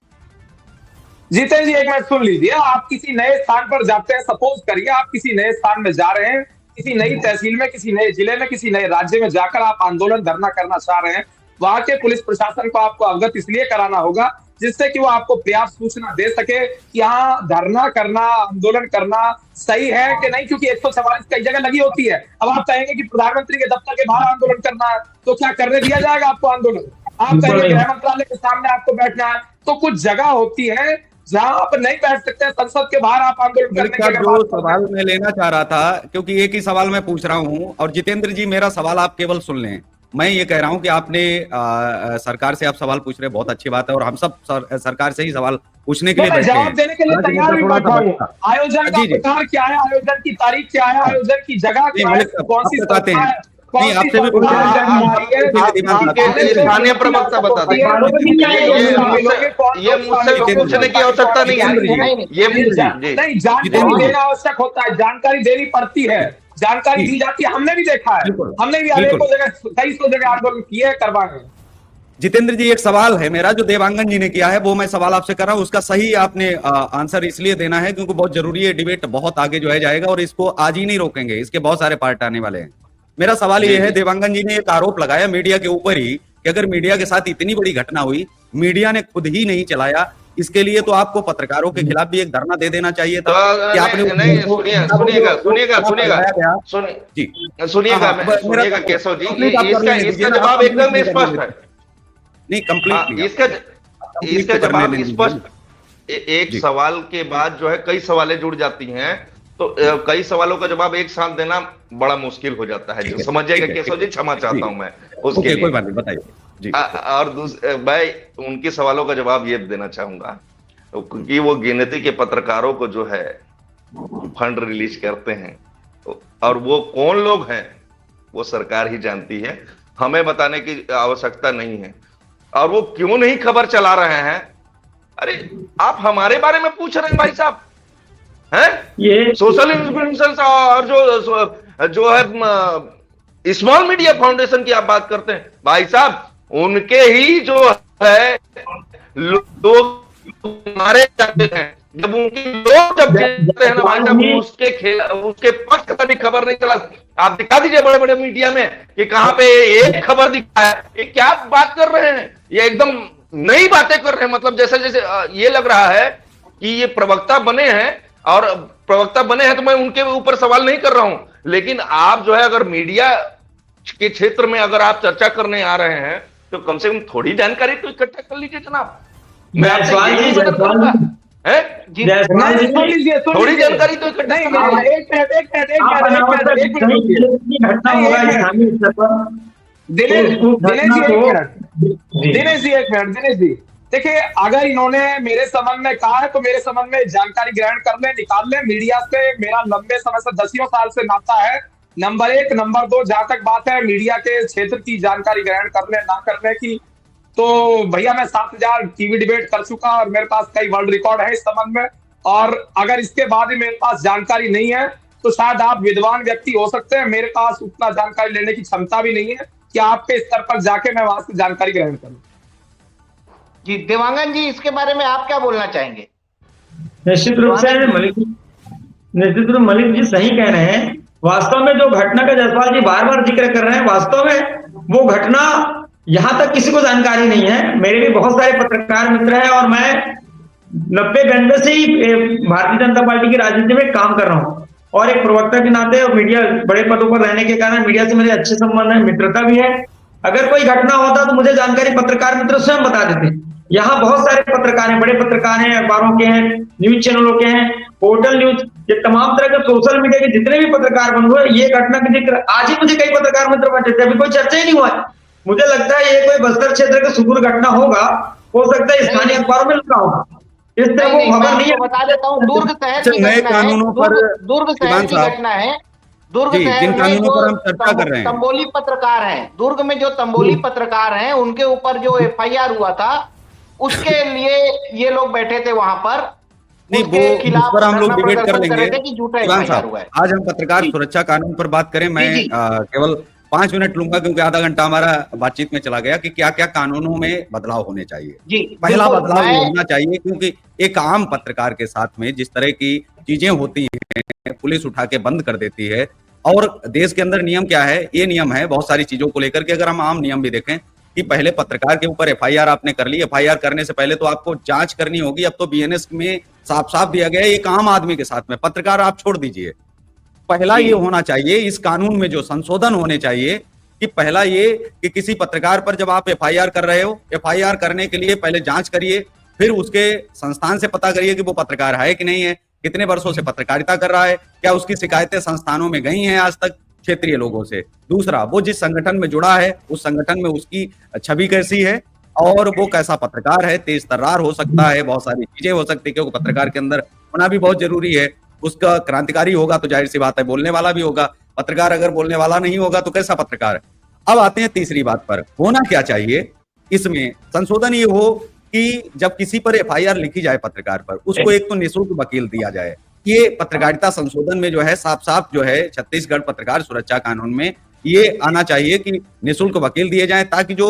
जितेंद्र जी एक मिनट सुन लीजिए। आप किसी नए स्थान पर जाते हैं, सपोज करिए आप किसी नए स्थान में जा रहे हैं, किसी नई तहसील में, किसी नए जिले में, किसी नए राज्य में जाकर आप आंदोलन धरना करना चाह रहे हैं। वहां के पुलिस प्रशासन को आपको अवगत इसलिए कराना होगा जिससे कि वो आपको पर्याप्त सूचना दे सके कि हाँ धरना करना, आंदोलन करना सही है कि नहीं, क्योंकि 144 कई जगह लगी होती है। अब आप कहेंगे कि प्रधानमंत्री के दफ्तर के बाहर आंदोलन करना है, तो क्या करने दिया जाएगा आपको आंदोलन? आप बिल्कुल कहेंगे नहीं। गृह मंत्रालय के सामने आपको बैठना है, तो कुछ जगह होती है जहां आप नहीं बैठ सकते हैं। संसद के बाहर आप आंदोलन मलिक करने की साहब, अगर जो बात करते हैं, सवाल मैं लेना चाह रहा था, क्योंकि एक ही सवाल मैं पूछ रहा हूं, और जितेंद्र जी मेरा सवाल आप केवल सुन लें। मैं ये कह रहा हूं कि आपने सरकार से आप सवाल पूछ रहे हैं, बहुत अच्छी बात है, और हम सब सरकार से ही सवाल पूछने के लिए मैं बैठे जवाब हैं। देने के लिए हालांकि तैयार मुद्दा भी थोड़ा सा बैठा हूँ। बड़ा। आयोजन का जी जी, प्रकार क्या है, आयोजन की तारीख क्या है, हाँ। आयोजन की जगह नहीं क्या है, मलिक साहब, कौन आप सी बताते संस्था हैं। है, कौन नहीं, सी आपसे भी संस्था पूछना आयोजन कर रही है, आपके आने से स्थानीय व्यक्ति प्रवक्ता आपको बता होती है, अखबारों में भी क्या कितने है, लोग ये शामिल मुझसे होंगे, कौन ये लोग मुझसे शामिल होंगे, पूछने की उनका आवश्यकता रिकॉर्ड नहीं जारी है। है। ये नहीं, जी नहीं, जानकारी जितेंद्र जी, देना आवश्यक होता है, जानकारी देनी पड़ती है, जानकारी जी दी जाती है। हमने भी देखा है, बिल्कुल हमने भी बिल्कुल। अनेकों जगह, कई सौ जगह आंदोलन किए, करवाए हैं। जितेंद्र जी, एक सवाल है मेरा जो देवांगन जी ने किया है, वो मैं सवाल आपसे कर रहा हूं, उसका सही आपने आंसर इसलिए देना है क्योंकि बहुत जरूरी है, डिबेट बहुत आगे जो है जाएगा, और इसको आज ही नहीं रोकेंगे, इसके बहुत सारे पार्ट आने वाले हैं। मेरा सवाल जी ये है, जी देवांगन जी ने एक आरोप लगाया मीडिया के ऊपर ही कि अगर मीडिया के साथ इतनी बड़ी घटना हुई, मीडिया ने खुद ही नहीं चलाया, इसके लिए तो आपको पत्रकारों के खिलाफ भी एक धरना दे देना चाहिए था कि आपने नहीं नहीं, सुनिएगा सुनिएगा सुनिएगा लगाया गया। सुनिए जी सुनिएगा मेरा सुनिएगा केशव जी, कंप्लीट आप कर इसका लेने दीजिए इसका ना, आप जवाब कंप्लीट एकदम नहीं करने स्पष्ट है। देते। नहीं कंप्लीट हाँ, नहीं, इसका कंप्लीट इसका तो करने जवाब नहीं दीजिए। स्पष्ट। एक जी सवाल के बाद जो है कई सवालें जुड़ जाती हैं, तो कई सवालों का जवाब एक साथ देना बड़ा मुश्किल हो जाता है। ठीक जो है, समझिएगा ठीक है, केशव ठीक जी, है। क्षमा जी, चाहता हूं मैं उसके ओके, लिए। कोई बात नहीं, बताइए जी। और मैं उनके सवालों का जवाब ये देना चाहूंगा, क्योंकि वो गिनती के पत्रकारों को जो है फंड रिलीज करते हैं, और वो कौन लोग हैं वो सरकार ही जानती है, हमें बताने की आवश्यकता नहीं है। और वो क्यों नहीं खबर चला रहे हैं? अरे आप हमारे बारे में पूछ रहे हैं भाई साहब, हैं? ये सोशल इन्फ्लुएंसर्स और जो है स्मॉल मीडिया फाउंडेशन की आप बात करते हैं भाई साहब, उनके ही जो है लोग मारे जाते हैं। जब उनके लोग जब गिरते हैं ना भाई साहब, उसके पक्ष का भी खबर नहीं चला। आप दिखा दीजिए बड़े बड़े मीडिया में कि कहां पे एक खबर दिखा है। ये क्या बात कर रहे हैं? ये एकदम नई बातें कर रहे हैं। मतलब जैसे जैसे ये लग रहा है कि ये प्रवक्ता बने हैं, और प्रवक्ता बने हैं तो मैं उनके ऊपर सवाल नहीं कर रहा हूं, लेकिन आप जो है अगर मीडिया के क्षेत्र में अगर आप चर्चा करने आ रहे हैं तो कम से कम थोड़ी जानकारी तो इकट्ठा कर लीजिए जनाब। मैं आपसे यही मदद करूंगा, है जी, जायसवाल जी, सुन लीजिए, सुन थोड़ी लीजिए। जानकारी तो इकट्ठा नहीं, कर लीजिए। नहीं, एक मिनट, एक मिनट, एक आप मिनट, एक अनावश्यक मिनट, एक मिनट कहीं रुकिए। की घटना नहीं, होगा एक मिनट। स्थानीय स्तर पर, दिनेश तो उस दिनेश घटना जी एक को मिनट, दिनेश जी एक मिनट, दिनेश जी देखिए, अगर इन्होंने मेरे संबंध में कहा है तो मेरे संबंध में जानकारी ग्रहण कर ले, निकाल ले। मीडिया से मेरा लंबे समय से, दसियों साल से नाता है, नंबर एक। नंबर दो, जहां तक बात है मीडिया के क्षेत्र की जानकारी ग्रहण करने ना करने की, तो भैया मैं 7000 टीवी डिबेट कर चुका और मेरे पास कई वर्ल्ड रिकॉर्ड है इस संबंध में। और अगर इसके बाद भी मेरे पास जानकारी नहीं है तो शायद आप विद्वान व्यक्ति हो सकते हैं, मेरे पास उतना जानकारी लेने की क्षमता भी नहीं है कि आपके स्तर पर जाके मैं वहां से जानकारी ग्रहण करूं। जी देवांगन जी, इसके बारे में आप क्या बोलना चाहेंगे? निश्चित रूप से मलिक जी सही कह रहे हैं। वास्तव में जो घटना का जायसवाल जी बार बार जिक्र कर रहे हैं, वास्तव में वो घटना यहां तक किसी को जानकारी नहीं है। मेरे भी बहुत सारे पत्रकार मित्र हैं और मैं 90-92 से ही भारतीय जनता पार्टी की राजनीति में काम कर रहा हूं, और एक प्रवक्ता के नाते और मीडिया बड़े पदों पर रहने के कारण मीडिया से मेरे अच्छे संबंध है, मित्रता भी है। अगर कोई घटना होता तो मुझे जानकारी पत्रकार मित्र स्वयं बता देते। यहाँ बहुत सारे पत्रकार हैं, बड़े पत्रकार हैं, अखबारों के हैं, न्यूज चैनलों के हैं, पोर्टल न्यूज, ये तमाम तरह के सोशल मीडिया के जितने भी पत्रकार बन हुए, ये घटना का जिक्र आज ही मुझे कई पत्रकार मित्र बचे थे, अभी कोई चर्चा ही नहीं हुआ है। मुझे लगता है ये कोई बस्तर क्षेत्र का सुदूर घटना होगा, हो सकता है स्थानीय अखबारों में लिखा होगा। इस तरह नहीं वो नहीं, मैं खबर नहीं आपको बता देता हूँ, दुर्ग शहर अच्छा, की नए घटना है, कानूनों पर दुर्ग शहर दीवान की साहब घटना है। दुर्ग जी, शहर जिन में कानूनों जो पर हम चर्चा कर रहे हैं, तंबोली पत्रकार हैं, दुर्ग में जो तंबोली पत्रकार हैं, उनके ऊपर जो एफआईआर हुआ था, उसके लिए ये लोग बैठे थे वहां पर, नहीं वो उसके उस खिलाफ पर हम लोग धरना डिबेट कर प्रदर्शन कर लेंगे। रहे थे कि झूठा दीवान एफआईआर साहब, हुआ है। आज हम पत्रकार जी सुरक्षा कानून पर बात करें। मैं जी जी केवल 5 मिनट लूंगा क्योंकि आधा घंटा हमारा बातचीत में चला गया कि क्या क्या कानूनों में बदलाव होने चाहिए। जी, पहला बिल्कुल। बदलाव ये मैं होना चाहिए क्योंकि एक आम पत्रकार के साथ में जिस तरह की चीजें होती हैं, पुलिस उठा के बंद कर देती है। और देश के अंदर नियम क्या है, ये नियम है बहुत सारी चीजों को लेकर के। अगर हम आम नियम भी देखें कि पहले पत्रकार के ऊपर एफआईआर आपने कर ली, एफआईआर करने से पहले तो आपको जांच करनी होगी। अब तो बीएनएस में साफ साफ दिया गया है, एक आम आदमी के साथ में, पत्रकार आप छोड़ दीजिए। पहला ये जी होना चाहिए, इस कानून में जो संशोधन होने चाहिए कि पहला ये कि किसी पत्रकार पर जब आप एफआईआर कर रहे हो, एफआईआर करने के लिए पहले जांच करिए, फिर उसके संस्थान से पता करिए कि वो पत्रकार है कि नहीं है, कितने वर्षों से पत्रकारिता कर रहा है, क्या उसकी शिकायतें संस्थानों में गई हैं आज तक क्षेत्रीय लोगों से। दूसरा, वो जिस संगठन में जुड़ा है उस संगठन में उसकी छवि कैसी है और वो कैसा पत्रकार है, तेज तर्रार हो सकता है, बहुत सारी चीजें हो सकती है, क्योंकि पत्रकार के अंदर होना भी बहुत जरूरी है। उसका क्रांतिकारी होगा तो जाहिर सी बात है बोलने वाला भी होगा, पत्रकार अगर बोलने वाला नहीं होगा तो कैसा पत्रकार है। अब आते हैं तीसरी बात पर, होना क्या चाहिए इसमें संशोधन ये हो कि जब किसी पर एफआईआर लिखी जाए पत्रकार पर, उसको एक तो निःशुल्क वकील दिया जाए। ये पत्रकारिता संशोधन में जो है साफ साफ जो है छत्तीसगढ़ पत्रकार सुरक्षा कानून में ये आना चाहिए कि निःशुल्क वकील दिए जाएं, ताकि जो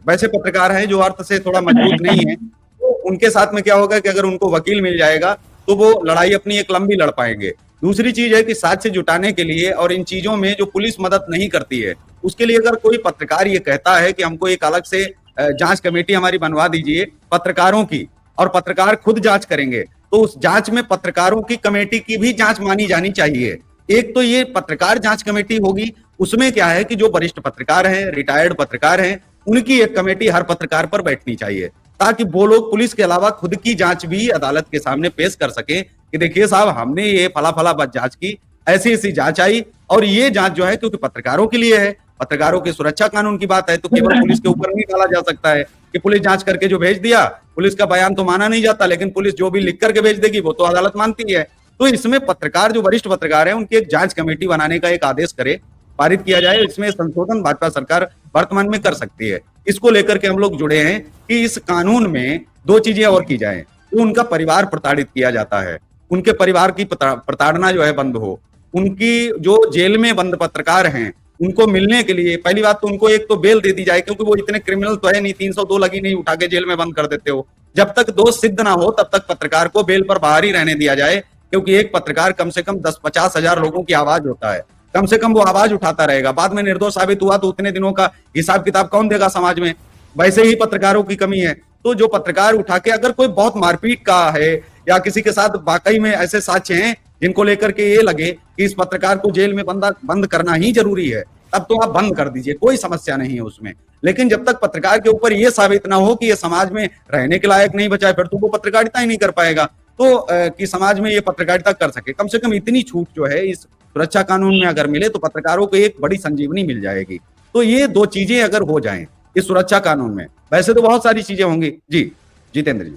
वैसे पत्रकार हैं जो अर्थ से थोड़ा मजबूत नहीं है, तो उनके साथ में क्या होगा कि अगर उनको वकील मिल जाएगा तो वो लड़ाई अपनी एक लंबी लड़ पाएंगे। दूसरी चीज है कि साक्ष्य जुटाने के लिए और इन चीजों में जो पुलिस मदद नहीं करती है, उसके लिए अगर कोई पत्रकार ये कहता है कि हमको एक अलग से जांच कमेटी हमारी बनवा दीजिए पत्रकारों की, और पत्रकार खुद जांच करेंगे, तो उस जांच में पत्रकारों की कमेटी की भी जांच मानी जानी चाहिए। एक तो ये पत्रकार जांच कमेटी होगी, उसमें क्या है कि जो वरिष्ठ पत्रकार हैं, रिटायर्ड पत्रकार हैं, उनकी एक कमेटी हर पत्रकार पर बैठनी चाहिए, ताकि वो लोग पुलिस के अलावा खुद की जांच भी अदालत के सामने पेश कर सके कि देखिए साहब, हमने ये फला फला जांच की, ऐसी ऐसी जांच आई, और ये जांच जो है क्योंकि पत्रकारों के लिए है, पत्रकारों की सुरक्षा कानून की बात है, तो केवल पुलिस के ऊपर नहीं डाला जा सकता है कि पुलिस जांच करके जो भेज दिया, पुलिस का बयान तो माना नहीं जाता, लेकिन पुलिस जो भी लिख करके भेज देगी वो तो अदालत मानती है। तो इसमें पत्रकार जो वरिष्ठ पत्रकार है उनकी एक जांच कमेटी बनाने का एक आदेश करे, पारित किया जाए। इसमें संशोधन भाजपा सरकार वर्तमान में कर सकती है। इसको लेकर के हम लोग जुड़े हैं कि इस कानून में दो चीजें और की जाएं। तो उनका परिवार प्रताड़ित किया जाता है, उनके परिवार की प्रताड़ना जो है बंद हो। उनकी जो जेल में बंद पत्रकार हैं उनको मिलने के लिए पहली बात तो उनको एक तो बेल दे दी जाए, क्योंकि वो इतने क्रिमिनल तो है नहीं, 302 लगी नहीं उठा के जेल में बंद कर देते हो। जब तक दोष सिद्ध ना हो तब तक पत्रकार को बेल पर बाहर ही रहने दिया जाए, क्योंकि एक पत्रकार कम से कम 10-50 हजार लोगों की आवाज होता है, कम से कम वो आवाज उठाता रहेगा। बाद में निर्दोष साबित हुआ तो उतने दिनों का हिसाब किताब कौन देगा समाज में? वैसे ही पत्रकारों की कमी है। तो जो पत्रकार उठा के अगर कोई बहुत मारपीट का है या किसी के साथ वाकई में ऐसे साक्ष्य हैं जिनको लेकर के ये लगे कि इस पत्रकार को जेल में बंद करना ही जरूरी है, तब तो आप बंद कर दीजिए, कोई समस्या नहीं है उसमें। लेकिन जब तक पत्रकार के ऊपर ये साबित ना हो कि ये समाज में रहने के लायक नहीं बचा है, फिर तो वो पत्रकारिता ही नहीं कर पाएगा। तो कि समाज में ये पत्रकारिता कर सके, कम से कम इतनी छूट जो है इस सुरक्षा कानून में अगर मिले तो पत्रकारों को एक बड़ी संजीवनी मिल जाएगी। तो ये दो चीजें अगर हो जाएं इस सुरक्षा कानून में, वैसे तो बहुत सारी चीजें होंगी। जी जितेंद्र जी।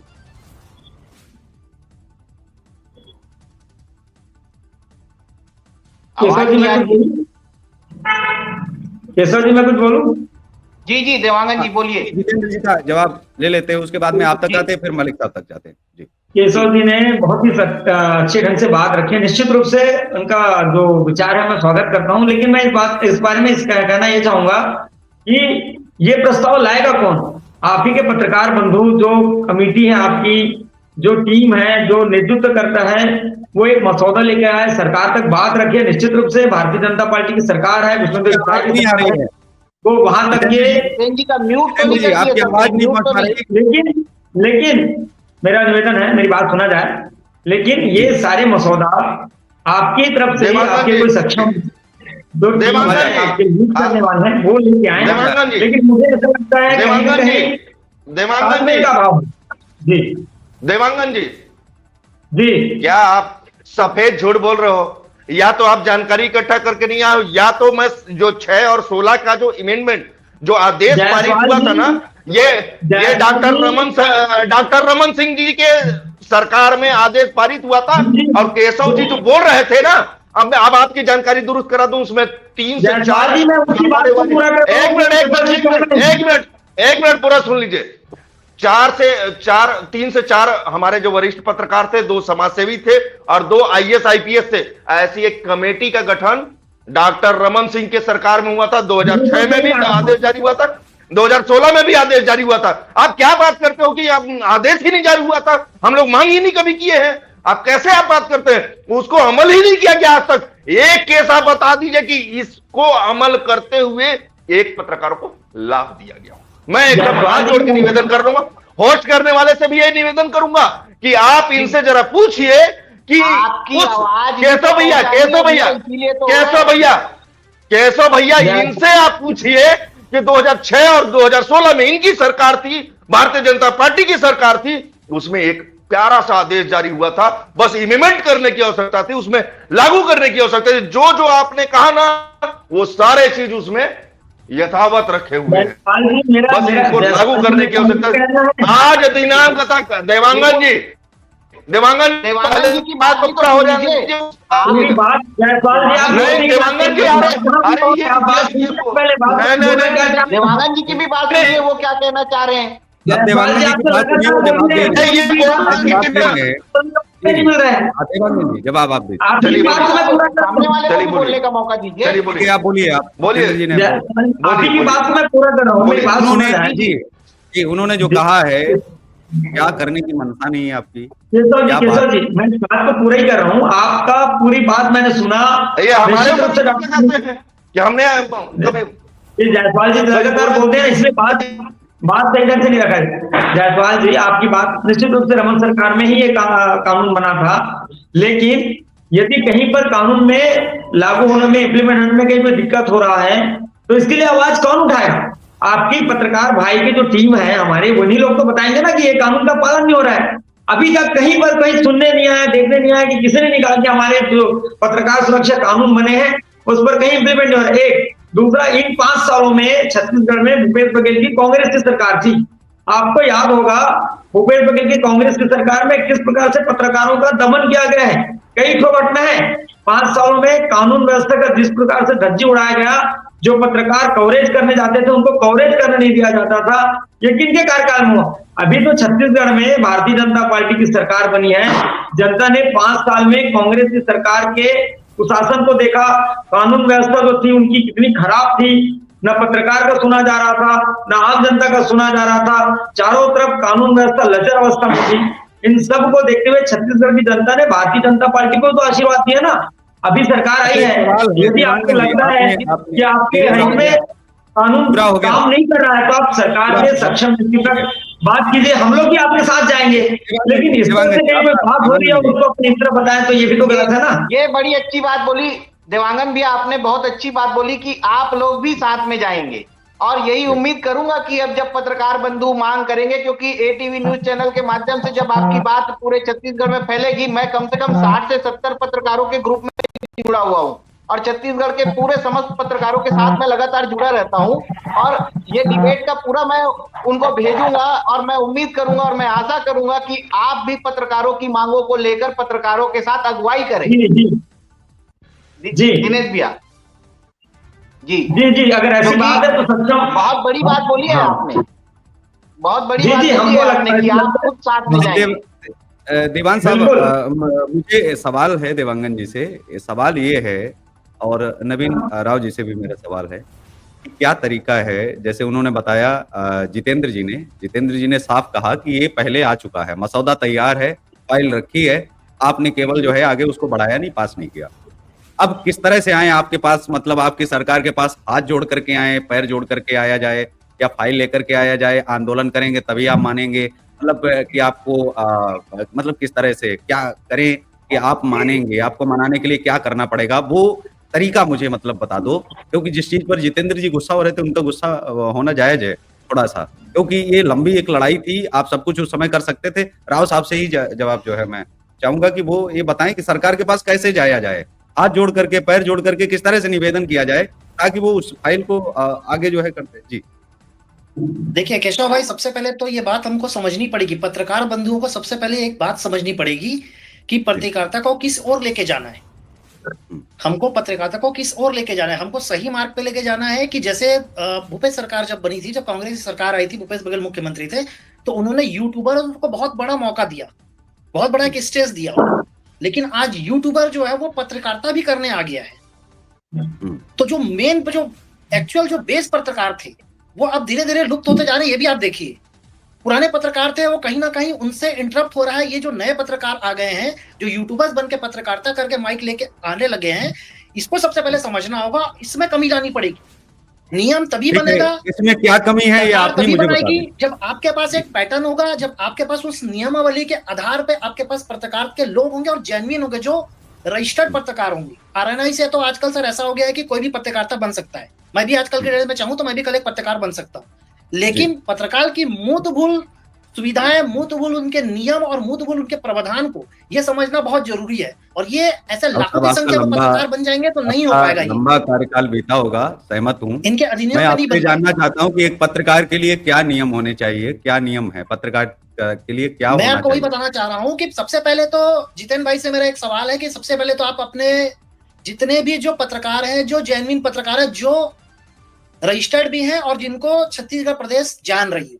केशव जी मैं कुछ बोलूं? केशव जी मैं कुछ बोलूं? जी जी देवांगन जी बोलिए। जितेंद्र जी का जवाब ले लेते हैं, उसके बाद में आप तक आते हैं, फिर मलिक साहब तक जाते हैं। जी केशव जी ने बहुत ही अच्छे ढंग से बात रखी है। निश्चित रूप से उनका जो विचार है मैं स्वागत करता हूं, लेकिन मैं इस बारे में कहना ये चाहूंगा कि ये प्रस्ताव लाएगा कौन? आप ही के पत्रकार बंधु, जो कमेटी है आपकी, जो टीम है, जो नेतृत्व करता है, वो एक मसौदा लेकर आए, सरकार तक बात रखे। निश्चित रूप से भारतीय जनता पार्टी की सरकार है, उसमें नहीं आ रही है तो वहां तक के जी का म्यूट तो नहीं कर आपकी आवाज नहीं पहुंच पा रही। लेकिन मेरा निवेदन है, मेरी बात सुना जाए। लेकिन ये सारे मसौदा आपकी तरफ से आपके कोई सक्षम जो आपके लीड करने वाले हैं वो लेके आए हैं, लेकिन मुझे ऐसा लगता है देवांगन जी का भाव। जी देवांगन जी जी, क्या आप सफेद झूठ बोल रहे हो? या तो आप जानकारी इकट्ठा करके नहीं आए, या तो मैं जो 6 और 16 का जो अमेंडमेंट जो आदेश पारित हुआ था ना, ये डॉक्टर रमन सिंह जी के सरकार में आदेश पारित हुआ था। और केशव जी जो बोल रहे थे ना, अब आपकी जानकारी दुरुस्त करा दूं, उसमें 3 से 4 एक मिनट पूरा सुन लीजिए। 3 से 4 हमारे जो वरिष्ठ पत्रकार थे, 2 समाजसेवी थे और 2 IAS IPS थे। ऐसी एक कमेटी का गठन डॉक्टर रमन सिंह के सरकार में हुआ था। 2006 में भी आदेश जारी हुआ था, 2016 में भी आदेश जारी हुआ था। आप क्या बात करते हो कि आप आदेश ही नहीं जारी हुआ था, हम लोग मांग ही नहीं कभी किए हैं। आप कैसे आप बात करते हैं, उसको अमल ही नहीं किया गया आज तक। एक केस आप बता दीजिए कि इसको अमल करते हुए एक पत्रकार को लाभ दिया गया। मैं एकदम हाथ जोड़ के निवेदन कर दूंगा, होस्ट करने वाले से भी यही निवेदन करूंगा कि आप इनसे जरा पूछिए कि केशव भैया इनसे आप पूछिए कि 2006 और 2016 में इनकी सरकार थी, भारतीय जनता पार्टी की सरकार थी, उसमें एक प्यारा सा आदेश जारी हुआ था, बस इम्प्लीमेंट करने की आवश्यकता थी, उसमें लागू करने की आवश्यकता थी। जो जो आपने कहा ना, वो सारे चीज उसमें यथावत रखे हुए हैं, बस इनको लागू करने की आवश्यकता। आज दिनांक तक देवांगन जी की बात पूरा हो जाए। देवांगन जी की भी बात सुनिए, वो क्या कहना चाह रहे हैं। देवांगन जी की बात सुनिए, वो जवाब दे रहे हैं। जवाब आप दीजिए, सामने वाले को भी बोलने का मौका दीजिए। आप बोलिए, आप बोलिए जी ने आपकी बात मैं पूरा कर रहा हूँ। जी उन्होंने जो कहा है, क्या करने की मनसा नहीं है आपकी। केशव जी मैं बात तो पूरा ही कर रहा हूँ, आपका पूरी बात मैंने सुना। हमारे कि हमने जायसवाल जी लगातार बोलते हैं, इसलिए बात सही ढंग से नहीं रखा है। जायसवाल जी आपकी बात निश्चित रूप से रमन सरकार में ही ये कानून बना था, लेकिन यदि कहीं पर कानून में लागू होने में, इम्प्लीमेंट होने में कहीं पर दिक्कत हो रहा है, तो इसके लिए आवाज कौन उठाएगा। आपकी पत्रकार भाई की जो टीम है हमारे, वही लोग तो बताएंगे ना कि ये कानून का पालन नहीं हो रहा है। अभी तक कहीं पर कहीं सुनने नहीं आया, देखने नहीं आया कि किसी ने निकाला कि हमारे जो पत्रकार सुरक्षा कानून बने हैं उस पर कहीं इम्प्लीमेंट नहीं हो रहा है। एक दूसरा, इन 5 सालों में छत्तीसगढ़ में भूपेश बघेल की कांग्रेस की सरकार थी। आपको याद होगा भूपेश बघेल की कांग्रेस की सरकार में किस प्रकार से पत्रकारों का दमन किया गया है। कई ठो घटना है 5 सालों में, कानून व्यवस्था का जिस प्रकार से धज्जी उड़ाया गया। जो पत्रकार कवरेज करने जाते थे उनको कवरेज करने नहीं दिया जाता था। ये किनके कार्यकाल में हुआ। अभी तो छत्तीसगढ़ में भारतीय जनता पार्टी की सरकार बनी है। जनता ने 5 साल में कांग्रेस की सरकार के कुशासन को देखा, कानून व्यवस्था जो थी उनकी कितनी खराब थी। न पत्रकार का सुना जा रहा था, न आम जनता का सुना जा रहा था। चारों तरफ कानून व्यवस्था लचर अवस्था में थी। इन सब को देखते हुए छत्तीसगढ़ की जनता ने भारतीय जनता पार्टी को तो आशीर्वाद दिया ना। अभी सरकार आई है, यदि आपको लगता है कि आपके हित में कानून काम नहीं कर रहा है, तो आप सरकार के सक्षम व्यक्ति तक बात कीजिए, हम लोग भी आपके साथ जाएंगे। लेकिन इस तरह से बात हो रही है, उसको अपनी तरह बताएं, तो ये भी तो गलत है ना। ये बड़ी अच्छी बात बोली देवांगन भी, आपने बहुत अच्छी बात बोली कि आप लोग भी साथ में जाएंगे। और यही उम्मीद करूंगा कि अब जब पत्रकार बंधु मांग करेंगे, क्योंकि ATV न्यूज चैनल के माध्यम से जब आपकी बात पूरे छत्तीसगढ़ में फैलेगी, मैं कम से कम 60 से 70 पत्रकारों के ग्रुप में जुड़ा हुआ हूँ और छत्तीसगढ़ के पूरे समस्त पत्रकारों के साथ मैं लगातार जुड़ा रहता हूँ। और ये डिबेट का पूरा मैं उनको भेजूंगा और मैं उम्मीद करूंगा और मैं आशा करूंगा कि आप भी पत्रकारों की मांगों को लेकर पत्रकारों के साथ अगुवाई करें। जी दिनेश भैया जी अगर ऐसी बात है तो सक्षम। बहुत बड़ी बात बोली है आपने, बहुत बड़ी बात बोली है आपने कि आप खुद साथ में जाएंगे। देवान साहब, मुझे सवाल है देवांगन जी से, सवाल ये है, और नवीन राव जी से भी मेरा सवाल है, क्या तरीका है। जैसे उन्होंने बताया जितेंद्र जी ने साफ कहा कि ये पहले आ चुका है, मसौदा तैयार है, फाइल रखी है, आपने केवल जो है आगे उसको बढ़ाया नहीं, पास नहीं किया। अब किस तरह से आए आपके पास, मतलब आपकी सरकार के पास हाथ जोड़ करके आए, पैर जोड़ करके आया जाए, या फाइल लेकर के आया जाए, आंदोलन करेंगे तभी आप मानेंगे, मतलब कि आपको मतलब किस तरह से क्या करें कि आप मानेंगे, आपको मनाने के लिए क्या करना पड़ेगा, वो तरीका मुझे मतलब बता दो। क्योंकि जिस चीज पर जितेंद्र जी गुस्सा हो रहे थे, उनका गुस्सा होना जायज है थोड़ा सा, क्योंकि ये लंबी एक लड़ाई थी, आप सब कुछ उस समय कर सकते थे। राव साहब से ही जवाब जो है मैं चाहूंगा कि वो ये बताएं कि सरकार के पास कैसे जाया जाए, हाथ जोड़ करके, पैर जोड़ करके किस तरह से निवेदन किया जाए ताकि वो उस फाइल को आगे जो है करते जी। देखिए केशव भाई, सबसे पहले तो ये बात हमको समझनी पड़ेगी, पत्रकार बंधुओं को सबसे पहले एक बात समझनी पड़ेगी कि पत्रकारिता को किस ओर लेके जाना है। हमको पत्रकारिता को किस ओर लेके जाना है, हमको सही मार्ग पे लेके जाना है। कि जैसे भूपेश सरकार जब बनी थी, जब कांग्रेस की सरकार आई थी, भूपेश बघेल मुख्यमंत्री थे, तो उन्होंने यूट्यूबर को बहुत बड़ा मौका दिया, बहुत बड़ा एक स्टेज दिया। लेकिन आज यूट्यूबर जो है वो पत्रकारिता भी करने आ गया है। तो जो मेन जो एक्चुअल जो बेस पत्रकार थे वो अब धीरे धीरे लुप्त होते जा रहे हैं। ये भी आप देखिए, पुराने पत्रकार थे वो कहीं ना कहीं उनसे इंटरप्ट हो रहा है। ये जो नए पत्रकार आ गए हैं, जो यूट्यूबर्स बन के पत्रकारिता करके माइक लेके आने लगे हैं, इसको सबसे पहले समझना होगा, इसमें कमी लानी पड़ेगी। नियम तभी बनेगा, इसमें क्या कमी है ये आप ही मुझे बता दें। जब आपके पास एक पैटर्न होगा, जब आपके पास उस नियमावली के आधार पे आपके पास पत्रकार के लोग होंगे और जेन्युइन होंगे, जो रजिस्टर्ड पत्रकार होंगे। आरएनआई से तो आजकल सर ऐसा हो गया है कि कोई भी पत्रकारिता बन सकता है। मैं भी आजकल के डेट में चाहूं तो मैं भी कल एक पत्रकार बन सकता हूं। लेकिन पत्रकार की मूलभूत सुविधाएं, मूलभूत उनके नियम और मूलभूत उनके प्रावधान को ये समझना बहुत जरूरी है। और ये ऐसे लाखों की संख्या में पत्रकार बन जाएंगे तो नहीं हो पाएगा। लंबा कार्यकाल बीता होगा, सहमत हूँ। इनके अधिनियम मैं नहीं आपसे बन जानना चाहता हूँ कि एक पत्रकार के लिए क्या नियम होने चाहिए, क्या नियम है पत्रकार के लिए, क्या होना चाहिए? मैं आपको वही बताना चाह रहा हूँ कि सबसे पहले तो जितेंद्र भाई से मेरा एक सवाल है कि सबसे पहले तो आप अपने जितने भी जो पत्रकार हैं, जो जेन्युइन पत्रकार है, जो रजिस्टर्ड भी हैं और जिनको छत्तीसगढ़ प्रदेश जान रही है,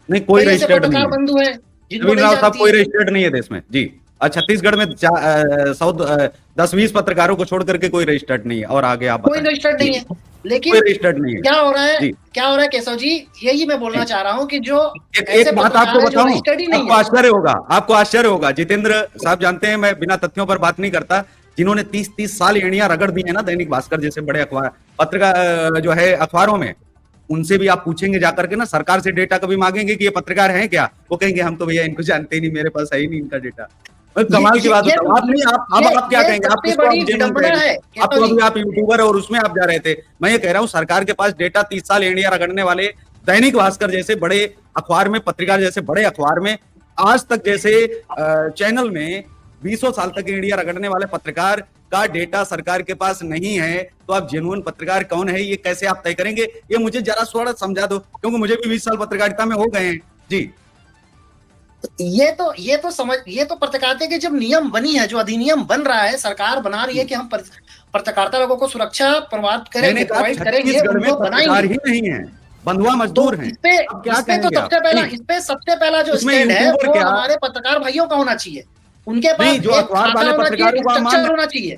नहीं कोई रजिस्टर्ड नहीं है। बंधु है नवीन राव साहब, कोई रजिस्टर्ड नहीं है देश में जी। और छत्तीसगढ़ में 10-20 पत्रकारों को छोड़ करके कोई रजिस्टर्ड नहीं है। और आगे आप कोई रजिस्टर्ड नहीं है। लेकिन कोई रजिस्टर्ड नहीं है। क्या हो रहा है केशव जी, यही मैं बोलना चाह रहा हूँ कि जो एक बात आपको बताऊं, आपको आश्चर्य होगा। जितेंद्र साहब जानते हैं मैं बिना तथ्यों पर बात नहीं करता। जिन्होंने 30-30 साल एड़ियां रगड़ दी है ना दैनिक भास्कर जैसे बड़े अखबार पत्रकार जो है अखबारों में, उनसे भी आप पूछेंगे जाकर के ना, सरकार से डेटा कभी मांगेंगे कि ये पत्रकार हैं क्या, वो कहेंगे हम तो भैया इनको जानते ही नहीं, मेरे पास है ही नहीं इनका डेटा। कमाल की बात है। आप क्या कहेंगे? आप किसको आप तो अभी आप यूट्यूबर और उसमें आप जा रहे थे। मैं ये कह रहा हूँ सरकार के पास डेटा 30 साल एड़ियां रगड़ने वाले दैनिक भास्कर जैसे बड़े अखबार में, पत्रिका जैसे बड़े अखबार में, आज तक जैसे चैनल में 20 साल तक एड़ियां रगड़ने वाले पत्रकार का डेटा सरकार के पास नहीं है, तो आप जेन्युइन पत्रकार कौन है ये कैसे आप तय करेंगे? ये मुझे जरा थोड़ा समझा दो, क्योंकि मुझे भी 20 साल पत्रकारिता में हो गए हैं जी। ये तो पत्रकारिता के जब नियम बनी है, जो अधिनियम बन रहा है, सरकार बना रही है कि हम पत्रकारिता लोगों को सुरक्षा प्रोवाइड करेंगे, उनको बनाएंगे ही नहीं है, बंधुआ मजदूर हैं। इस पे सबसे पहला जो स्टैंड है वो हमारे पत्रकार भाइयों का होना चाहिए। उनके पास जो अखबार वाले पत्रकारों को होना चाहिए।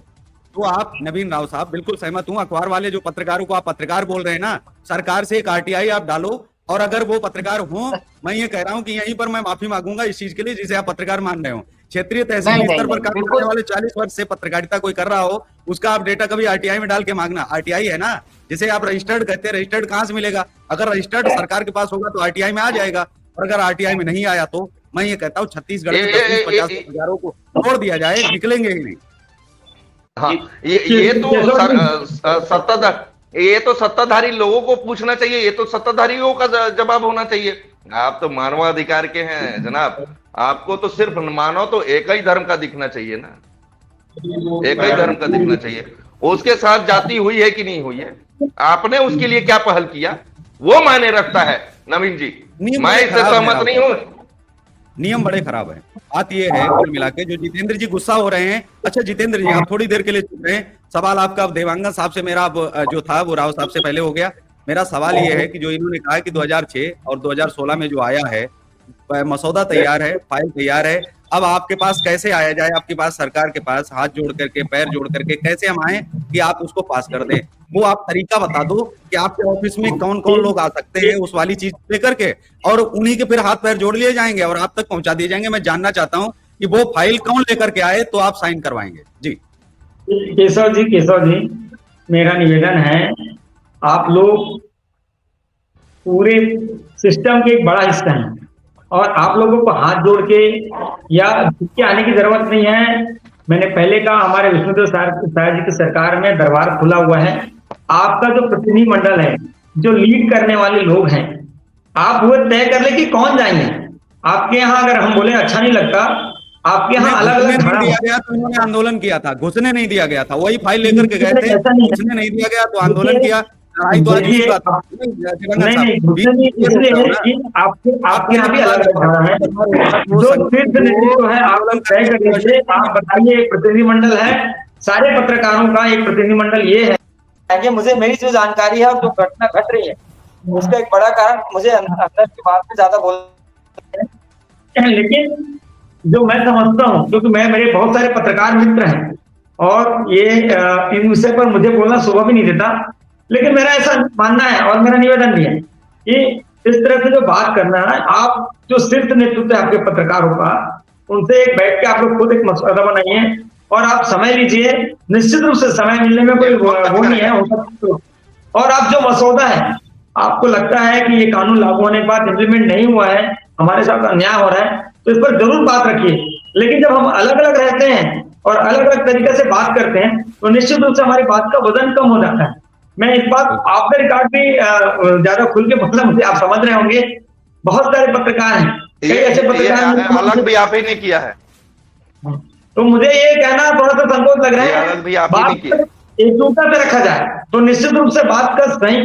तो आप नवीन राव साहब बिल्कुल सहमत हूं, अखबार वाले जो पत्रकारों को आप पत्रकार बोल रहे हैं ना, सरकार से एक आरटीआई आप डालो, और अगर वो पत्रकार हो, मैं ये कह रहा हूं कि यहीं पर मैं माफी मांगूंगा इस चीज के लिए जिसे आप पत्रकार मान रहे हो। क्षेत्रीय तहसील स्तर पर काम करने वाले 40 वर्ष से पत्रकारिता कोई कर रहा हो, उसका आप डेटा कभी आरटीआई में डाल के मांगना। आरटीआई है ना जिसे आप रजिस्टर्ड कहते हैं, रजिस्टर्ड कहां से मिलेगा? अगर रजिस्टर्ड सरकार के पास होगा तो आरटीआई में आ जाएगा, और अगर आरटीआई में नहीं आया तो मैं ये कहता हूँ छत्तीसगढ़ में 50 हजारों को छोड़ दिया जाए, निकलेंगे ही नहीं। हाँ, ये तो सत्ताधारी लोगों को पूछना चाहिए, ये तो सत्ताधारियों का जवाब होना चाहिए। आप तो मानवाधिकार के हैं जनाब, आपको तो सिर्फ मानव तो एक ही धर्म का दिखना चाहिए ना, एक ही धर्म का दिखना चाहिए। उसके साथ जाति हुई है कि नहीं हुई है, आपने उसके लिए क्या पहल किया, वो मायने रखता है। नवीन जी, मैं इससे सहमत नहीं हूं। नियम बड़े खराब है। बात ये है कुल मिला के, जो जितेंद्र जी गुस्सा हो रहे हैं। अच्छा जितेंद्र जी, आप थोड़ी देर के लिए चुप रहे हैं। सवाल आपका अब देवांगन साहब से, मेरा जो था वो राव साहब से पहले हो गया। मेरा सवाल ये है कि जो इन्होंने कहा कि 2006 और 2016 में जो आया है मसौदा तैयार है, फाइल तैयार है, अब आपके पास कैसे आया जाए? आपके पास सरकार के पास हाथ जोड़ करके, पैर जोड़ करके कैसे हम आए कि आप उसको पास कर दें? वो आप तरीका बता दो कि आपके ऑफिस में कौन कौन लोग आ सकते हैं उस वाली चीज लेकर के, और उन्हीं के फिर हाथ पैर जोड़ लिए जाएंगे और आप तक पहुंचा दिए जाएंगे। मैं जानना चाहता हूं कि वो फाइल कौन लेकर के आए तो आप साइन करवाएंगे जी। केशव जी, मेरा निवेदन है, आप लोग पूरे सिस्टम के एक बड़ा हिस्सा हैं और आप लोगों को हाथ जोड़ के या झुक के आने की जरूरत नहीं है। मैंने पहले कहा, हमारे विष्णुदेव साय जी की सरकार में दरबार खुला हुआ है। आपका जो प्रतिनिधि मंडल है, जो लीड करने वाले लोग हैं, आप वो तय कर ले कि कौन जाएंगे। आपके यहाँ अगर हम बोले अच्छा नहीं लगता आपके यहाँ उन्हें अलग घुसने अलग नहीं धारा दिया गया तो इन्होंने आंदोलन किया था, घुसने नहीं दिया गया था, वही फाइल लेकर के गए थे, ऐसा नहीं है। घुसने नहीं दिया गया तो आंदोलन किया, लड़ाई तो आज दूसरी देखिए, बात है। दिवंगत नहीं साहब, नहीं, बीच घुसने में नहीं क्यों रोक रहे हो इसलिए ना? कि आपके यहाँ भी आपने अलग अलग धारा है। वो जो संगठन शीर्ष को नेतृत्व है आप आंदोलन लोग तय कर लीजिए, आप बताइए, एक प्रतिनिधिमंडल है, सारे पत्रकारों का एक प्रतिनिधिमंडल ये है कि मुझे मेरी जो जानकारी है और जो घटना घट रही है उसका एक बड़ा कारण मुझे अंदर की बात में ज्यादा बोल, लेकिन जो मैं समझता हूँ, क्योंकि मेरे बहुत सारे पत्रकार मित्र हैं और ये इन विषय पर मुझे बोलना शोभा भी नहीं देता, लेकिन मेरा ऐसा मानना है और मेरा निवेदन भी है कि इस तरह से जो बात करना है, आप जो शीर्ष नेतृत्व है आपके पत्रकारों का, उनसे एक बैठ के आप लोग खुद एक मसौदा बनाइए और आप समय लीजिए। निश्चित रूप से समय मिलने में कोई वो नहीं है, हो सकता है। और आप जो मसौदा है, आपको लगता है कि ये कानून लागू होने के बाद इम्प्लीमेंट नहीं हुआ है, हमारे साथ अन्याय हो रहा है, तो इस पर जरूर बात रखिए। लेकिन जब हम अलग अलग रहते हैं और अलग अलग तरीके से बात करते हैं तो निश्चित रूप से हमारी बात का वजन कम हो जाता है। मैं इस बात आपका रिकॉर्ड भी ज्यादा खुल के मतलब मुझे आप समझ रहे होंगे, बहुत सारे पत्रकार हैं, कई ऐसे पत्रकार अलग भी आप ही ने किया है, तो मुझे ये कहना थोड़ा सा संकोच लग रहा है। अलग भी आप ही ने किया। एकजुटता से रखा जाए तो निश्चित रूप से बात का सही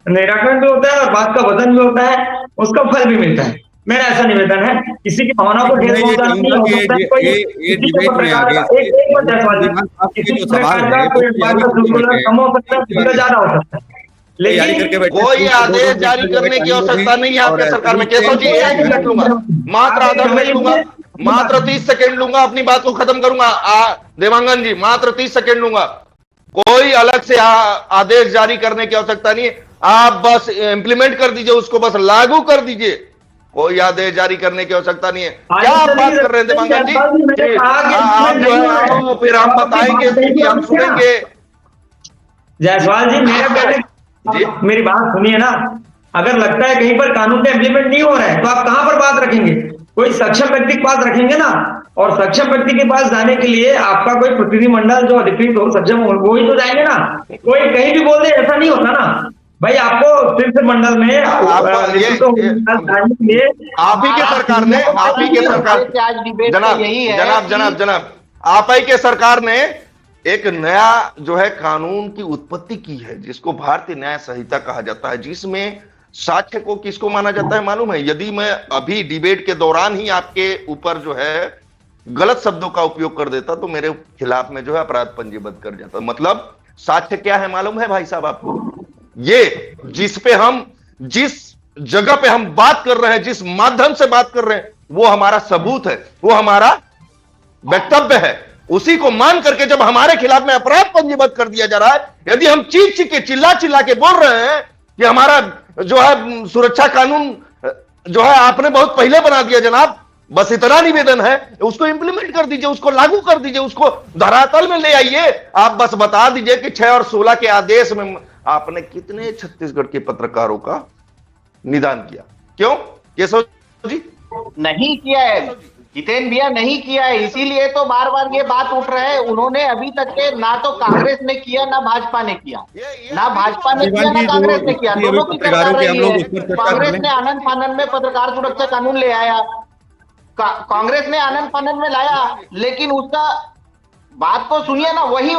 निराकरण भी होता है और बात का वजन भी होता है, उसका फल भी मिलता है। मेरा ऐसा निवेदन है, किसी की भावना को ठेस पहुंचाना नहीं हो सकता है। कोई ये डिबेट में आगे एक बार जायसवाल जी, किसी प्रकार का कोई बात का संतुलन कम हो सकता है, किसी का ज्यादा हो सकता है, लेकिन कोई आदेश जारी करने की आवश्यकता नहीं है आपके सरकार में। केशव जी, 1 मिनट लूंगा, मात्र आधा मिनट लूंगा, मात्र 30 सेकंड लूंगा, अपनी बात को खत्म करूंगा। देवांगन जी, मात्र 30 सेकंड लूंगा। कोई अलग से आदेश जारी करने की आवश्यकता नहीं है, आप बस इंप्लीमेंट कर दीजिए, उसको बस लागू कर दीजिए, कोई आदेश जारी करने की आवश्यकता नहीं है। क्या आप बात कर रहे हैं देवांगन जी? आप जो है फिर हम बताएंगे कि हम सुनेंगे। जायसवाल जी, मेरी बात सुनिए ना, अगर लगता है कहीं पर कानून का इम्प्लीमेंट नहीं हो रहा है तो आप कहां पर बात रखेंगे? कोई सक्षम व्यक्ति के पास रखेंगे ना, और सक्षम व्यक्ति के पास जाने के लिए आपका कोई प्रतिनिधिमंडल जो अधिकृत हो, सक्षम हो, वो ही तो जाएंगे ना। कोई कहीं भी बोल दे, ऐसा नहीं होता ना भाई। आपको शीर्ष मंडल में आप ही के सरकार ने, आप ही के सरकार, जनाब आप ही के सरकार ने एक नया जो है कानून की उत्पत्ति की है, जिसको भारतीय न्याय संहिता कहा जाता है, जिसमें साक्ष्य को किसको माना जाता है मालूम है? यदि मैं अभी डिबेट के दौरान ही आपके ऊपर जो है गलत शब्दों का उपयोग कर देता तो मेरे खिलाफ में जो है अपराध पंजीबद्ध कर जाता। मतलब साक्ष्य क्या है मालूम है भाई साहब आपको? ये जिस जगह पे हम बात कर रहे हैं, जिस माध्यम से बात कर रहे हैं, वो हमारा सबूत है, वो हमारा वक्तव्य है। उसी को मान करके जब हमारे खिलाफ में अपराध पंजीबद्ध कर दिया जा रहा है, यदि हम चीख चीख के चिल्ला चिल्ला के बोल रहे हैं कि हमारा जो है सुरक्षा कानून जो है आपने बहुत पहले बना दिया जनाब, बस इतना निवेदन है, उसको इंप्लीमेंट कर दीजिए, उसको लागू कर दीजिए, उसको धरातल में ले आइए। आप बस बता दीजिए कि 6 और 16 के आदेश में आपने कितने छत्तीसगढ़ के पत्रकारों का निदान किया? क्यों केशव जी? नहीं किया है जितेंद्र भैया, नहीं किया है, इसीलिए तो बार बार ये बात उठ रहा है। उन्होंने अभी तक के ना तो कांग्रेस ने किया ना भाजपा ने किया, ना भाजपा ने किया ना कांग्रेस ने किया, दोनों की सरकार रही है। कांग्रेस ने आनंद फानन में पत्रकार सुरक्षा कानून ले आया, कांग्रेस ने आनंद फानन में लाया, लेकिन उसका बात को सुनिए ना, वही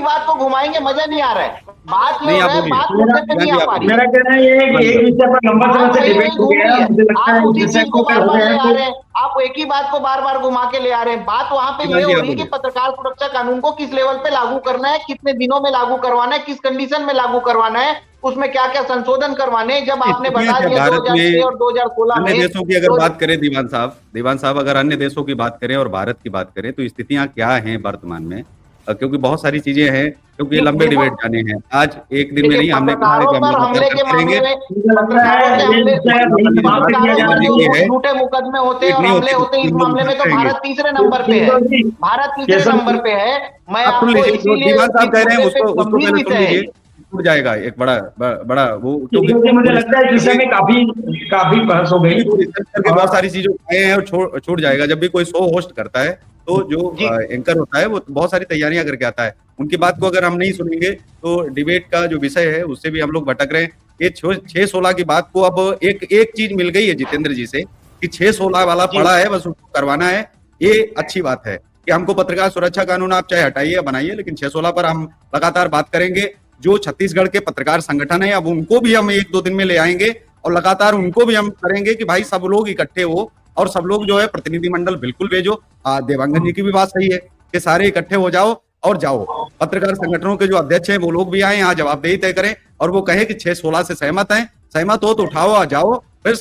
बात को घुमाएंगे, मजा नहीं आ रहा है। बात ये हो रहा है, बात मुद्दे पे नहीं आ पा रही। मेरा कहना ये है कि एक विषय पर लंबा समय से डिबेट हो गया, मुझे लगता है उसी चीज को बार बार ले आ रहे हैं, आप एक ही बात को बार बार घुमा के ले आ रहे हैं। बात वहां पे ये हो रही है कि पत्रकार सुरक्षा कानून को किस लेवल पे लागू करना है, कितने दिनों में लागू करवाना है, किस कंडीशन में लागू करवाना है, उसमें क्या क्या संशोधन करवाने। जब आपने बता दिया 2006 और 2016 में, अन्य देशों की अगर बात करें दीवान साहब, अगर अन्य देशों की बात करें और भारत की बात करें तो स्थितियां क्या हैं वर्तमान में, क्योंकि बहुत सारी चीजें हैं, क्योंकि लंबे डिबेट जाने हैं। आज एक दिन में नहीं, हमने कहा है कि हमले के मामले में झूठे मुकदमे होते हैं और हमले होते हैं, इस मामले में तो भारत तीसरे नंबर पे है, मैं आपको इसीलिए कह रहे हैं उसको पहले सुन लीजिए, छूट जाएगा एक बड़ा वो, क्योंकि मुझे लगता है इस विषय में काफी बहस हो गई, बहुत सारी चीजों आए हैं और छूट जाएगा। जब भी कोई शो होस्ट करता है तो जो एंकर होता है वो बहुत सारी तैयारियां करके आता है, उनकी बात को अगर हम नहीं सुनेंगे तो डिबेट का जो विषय है उससे भी हम लोग भटक रहे हैं। ये 6-16 की बात को अब एक चीज मिल गई है जितेंद्र जी से कि 6-16 वाला पड़ा है, बस उसको करवाना है। ये अच्छी बात है कि हमको पत्रकार सुरक्षा कानून आप चाहे हटाइए या बनाइए, लेकिन 616 पर हम लगातार बात करेंगे। जो छत्तीसगढ़ के पत्रकार संगठन है अब उनको भी हम 1-2 दिन में ले आएंगे और लगातार उनको भी हम करेंगे कि भाई सब लोग इकट्ठे हो और सब लोग जो है प्रतिनिधिमंडल बिल्कुल भेजो। देवांगन जी की भी बात सही है कि सारे इकट्ठे हो जाओ और जाओ। पत्रकार संगठनों के जो अध्यक्ष हैं वो लोग भी आए, यहाँ जवाबदेही तय करें और वो कहे कि 616 से सहमत हैं, सहमत हो तो उठाओ आ जाओ, फिर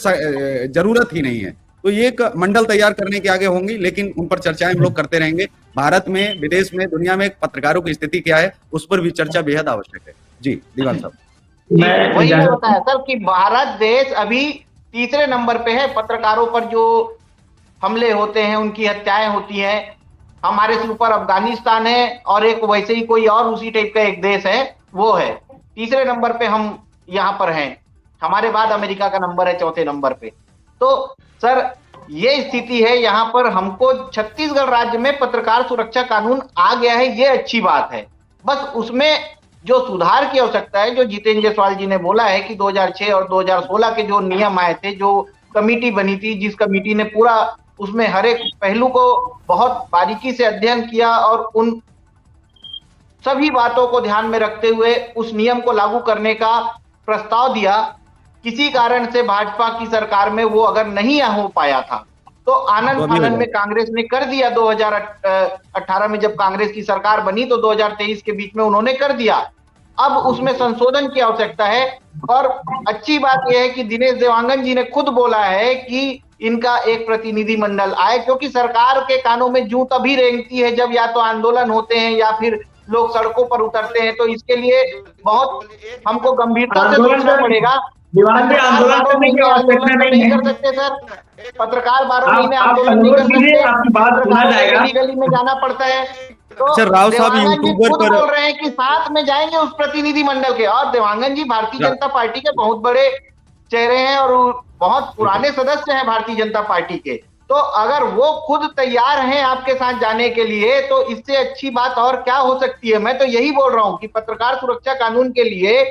जरूरत ही नहीं है। तो ये एक मंडल तैयार करने के आगे होंगी, लेकिन उन पर चर्चाएं हम लोग करते रहेंगे। भारत में, विदेश में, दुनिया में पत्रकारों की स्थिति क्या है उस पर भी चर्चा बेहद आवश्यक है। जी दीवान साहब। वही बताया सर कि भारत देश अभी तीसरे नंबर पे है। पत्रकारों पर जो हमले होते हैं, उनकी हत्याएं होती हैं, हमारे से ऊपर अफगानिस्तान है और एक वैसे ही कोई और उसी टाइप का एक देश है, वो है तीसरे नंबर पे। हम यहाँ पर हैं, हमारे बाद अमेरिका का नंबर है चौथे नंबर पे। तो सर ये स्थिति है यहाँ पर। हमको छत्तीसगढ़ राज्य में पत्रकार सुरक्षा कानून आ गया है, ये अच्छी बात है। बस उसमें जो सुधार की आवश्यकता है, जो जितेंद्र जायसवाल जी ने बोला है कि 2006 और 2016 के जो नियम आए थे, जो कमेटी बनी थी, जिस कमेटी ने पूरा उसमें हर एक पहलू को बहुत बारीकी से अध्ययन किया और उन सभी बातों को ध्यान में रखते हुए उस नियम को लागू करने का प्रस्ताव दिया। किसी कारण से भाजपा की सरकार में वो अगर नहीं हो पाया था तो आनंद फानन में कांग्रेस ने कर दिया। 2018 में जब कांग्रेस की सरकार बनी तो 2023 के बीच में उन्होंने कर दिया। अब उसमें संशोधन की आवश्यकता है। और अच्छी बात यह है कि दिनेश देवांगन जी ने खुद बोला है कि इनका एक प्रतिनिधि मंडल आए, क्योंकि सरकार के कानों में जूं तभी रेंगती है जब या तो आंदोलन होते हैं या फिर लोग सड़कों पर उतरते हैं। तो इसके लिए बहुत हमको गंभीरता से सोचना पड़ेगा। आंदोलन नहीं कर सकते सर, पत्रकार 12 महीने आंदोलन नहीं कर सकते, गली गली में जाना पड़ता है। तो राव साहब यूट्यूबर पर बोल रहे हैं कि साथ में जाएंगे उस प्रतिनिधि मंडल के। और देवांगन जी भारतीय जनता पार्टी के बहुत बड़े चेहरे हैं और बहुत पुराने सदस्य हैं भारतीय जनता पार्टी के। तो अगर वो खुद तैयार हैं आपके साथ जाने के लिए तो इससे अच्छी बात और क्या हो सकती है। मैं तो यही बोल रहा हूं कि पत्रकार सुरक्षा कानून के लिए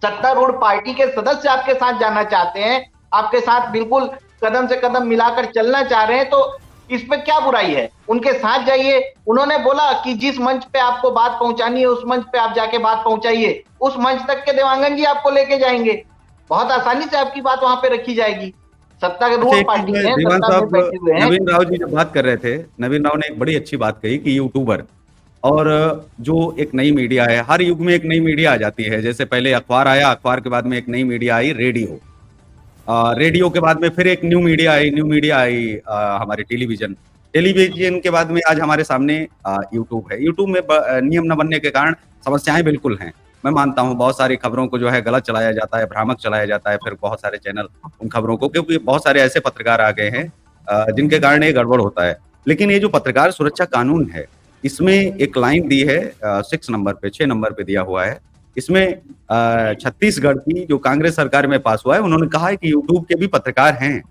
सत्तारूढ़ पार्टी के सदस्य आपके साथ जाना चाहते हैं, आपके साथ बिल्कुल कदम से कदम मिलाकर चलना चाह रहे हैं, तो इस पे क्या बुराई है, उनके साथ जाइए। उन्होंने बोला कि जिस मंच पे आपको बात पहुंचानी है उस मंच पे आप जाके बात पहुंचाइए। उस मंच तक के देवांगन जी आपको लेके जाएंगे, बहुत आसानी से आपकी बात वहां पे रखी जाएगी। सत्ता के रूल पार्टी है, नवीन राव जी जो बात कर रहे थे, नवीन राव ने एक बड़ी अच्छी बात कही कि यूट्यूबर और जो एक नई मीडिया है, हर युग में एक नई मीडिया आ जाती है। जैसे पहले अखबार आया, अखबार के बाद में एक नई मीडिया आई रेडियो, रेडियो के बाद में फिर एक न्यू मीडिया आई हमारे टेलीविजन के बाद में आज हमारे सामने यूट्यूब है। यूट्यूब में नियम न बनने के कारण समस्याएं बिल्कुल हैं। मैं मानता हूं बहुत सारी खबरों को जो है गलत चलाया जाता है, भ्रामक चलाया जाता है, फिर बहुत सारे चैनल उन खबरों को, क्योंकि बहुत सारे ऐसे पत्रकार आ गए हैं जिनके कारण ये गड़बड़ होता है। लेकिन ये जो पत्रकार सुरक्षा कानून है, इसमें एक लाइन दी है 6 नंबर पे दिया हुआ है। इसमें छत्तीसगढ़ की जो कांग्रेस सरकार में पास हुआ है, उन्होंने कहा है कि यूट्यूब के भी पत्रकार हैं,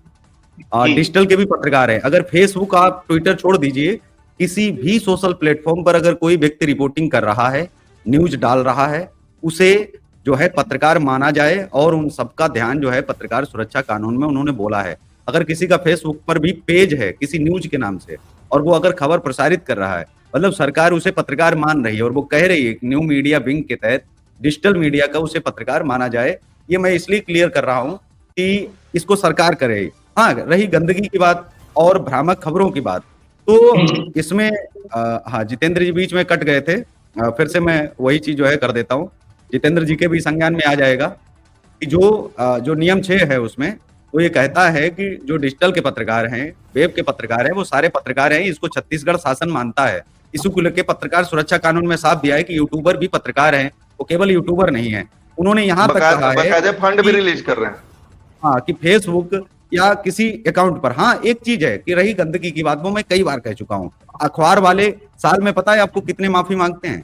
डिजिटल के भी पत्रकार हैं। अगर फेसबुक, आप ट्विटर छोड़ दीजिए, किसी भी सोशल प्लेटफॉर्म पर अगर कोई व्यक्ति रिपोर्टिंग कर रहा है, न्यूज डाल रहा है, उसे जो है पत्रकार माना जाए और उन सबका ध्यान जो है पत्रकार सुरक्षा कानून में उन्होंने बोला है। अगर किसी का फेसबुक पर भी पेज है किसी न्यूज के नाम से और वो अगर खबर प्रसारित कर रहा है, मतलब सरकार उसे पत्रकार मान रही है और वो कह रही है कि न्यू मीडिया विंग के तहत डिजिटल मीडिया का उसे पत्रकार माना जाए। ये मैं इसलिए क्लियर कर रहा हूं कि इसको सरकार करे। हाँ, रही गंदगी की बात और भ्रामक खबरों की बात, तो इसमें हाँ, जितेंद्र जी बीच में कट गए थे, फिर से मैं वही चीज जो है कर देता हूँ। जितेंद्र जी के भी संज्ञान में आ जाएगा कि जो नियम 6 है उसमें वो ये कहता है कि जो डिजिटल के पत्रकार हैं, वेब के पत्रकार हैं, वो सारे पत्रकार हैं। इसको छत्तीसगढ़ शासन मानता है। इसी को लेकर पत्रकार सुरक्षा कानून में साफ दिया है कि यूट्यूबर भी पत्रकार हैं, वो केवल यूट्यूबर नहीं है। उन्होंने यहाँ तक कहा है फंड भी रिलीज कर रहे हैं, हाँ, कि फेसबुक या किसी अकाउंट पर। हाँ, एक चीज है कि रही गंदगी की बात, वो मैं कई बार कह चुका हूँ। अखबार वाले साल में पता है आपको कितने माफी मांगते हैं?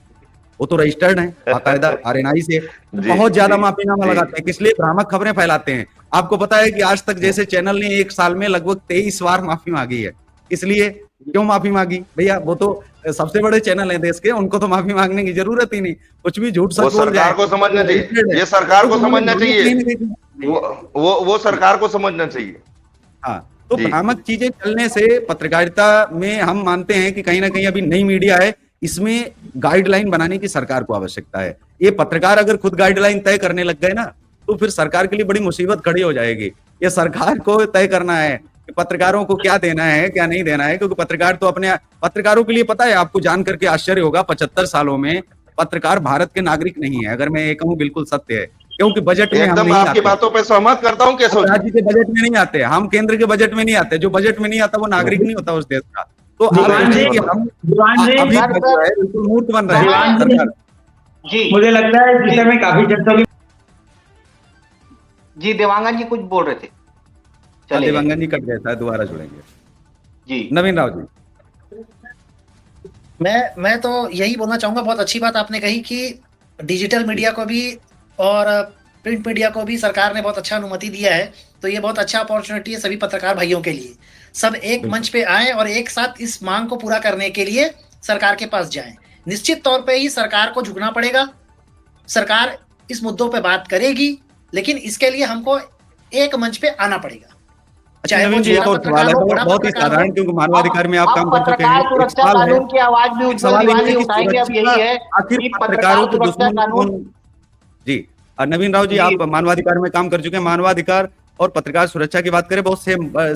वो तो रजिस्टर्ड है बाकायदा RNI से, बहुत ज्यादा माफीनामा लगाते हैं। किस लिए? भ्रामक खबरें फैलाते हैं। आपको पता है कि आज तक जैसे चैनल ने एक साल में लगभग 23 बार माफी मांगी है। इसलिए क्यों माफी मांगी भैया? वो तो सबसे बड़े चैनल है देश के, उनको तो माफी मांगने की जरूरत ही नहीं। कुछ भी झूठ सच बोल जाए, को समझना चाहिए, ये सरकार को समझना चाहिए, वो सरकार को समझना चाहिए। हाँ, तो जी। भ्रामक चीजें चलने से पत्रकारिता में हम मानते हैं कि कहीं ना कहीं अभी नई मीडिया है, इसमें गाइडलाइन बनाने की सरकार को आवश्यकता है। ये पत्रकार अगर खुद गाइडलाइन तय करने लग गए ना, तो फिर सरकार के लिए बड़ी मुसीबत खड़ी हो जाएगी। ये सरकार को तय करना है कि पत्रकारों को क्या देना है क्या नहीं देना है, क्योंकि पत्रकार तो अपने पत्रकारों के लिए पता है, आपको जान करके आश्चर्य होगा, 75 सालों में पत्रकार भारत के नागरिक नहीं है। अगर मैं ये कहूँ बिल्कुल सत्य है, क्योंकि बजट में हम एकदम नहीं आपकी आते, बातों पे सहमत करता हूँ केशव जी। राज्य के बजट में नहीं आते, हम केंद्र के बजट में नहीं आते। जो बजट में नहीं आता वो नागरिक नहीं होता उस देश का। तो आप दीवान जी, सोचिए कि हम दीवान जी, अभी सर, तक जो है बिल्कुल मूर्ख बन रहे हैं दीवान जी, सरकार। जी मुझे लगता है इस विषय में काफी चर्चा होगी। जी देवांगन जी कुछ बोल रहे थे, चले गए। देवांगन जी कट गए था, दोबारा जुड़ेंगे। जी नवीन राव जी। मैं तो यही बोलना चाहूंगा, बहुत अच्छी बात आपने कही कि डिजिटल मीडिया को भी और प्रिंट मीडिया को भी सरकार ने बहुत अच्छा अनुमति दिया है। तो ये बहुत अच्छा अपॉर्चुनिटी है सभी पत्रकार भाइयों के लिए। सब एक मंच पे आए और एक साथ इस मांग को पूरा करने के लिए सरकार के पास जाएं। निश्चित तौर पे ही सरकार को झुकना पड़ेगा, सरकार इस मुद्दों पे बात करेगी, लेकिन इसके लिए हमको एक मंच पे आना पड़ेगा। चाहे वो नवीन जी, एक छोटा और सवाल पत्रकार है, हो, बड़ा बहुत ही पत्रकार हो। साधारण, क्योंकि मानवाधिकार में आप काम कर चुके हैं। पत्रकार एक सुरक्षा सवाल है, कानून की आवाज भी उज्जवल सवाल दीवान ये ही है कि उठाएंगे। अब सुरक्षा यही है आखिर कि पत्रकारों के सुरक्षा दुश्मन कानून कौन? जी, नवीन राव जी, जी। आप मानवाधिकार में काम कर चुके हैं। मानवाधिकार और पत्रकार सुरक्षा की बात करें, बहुत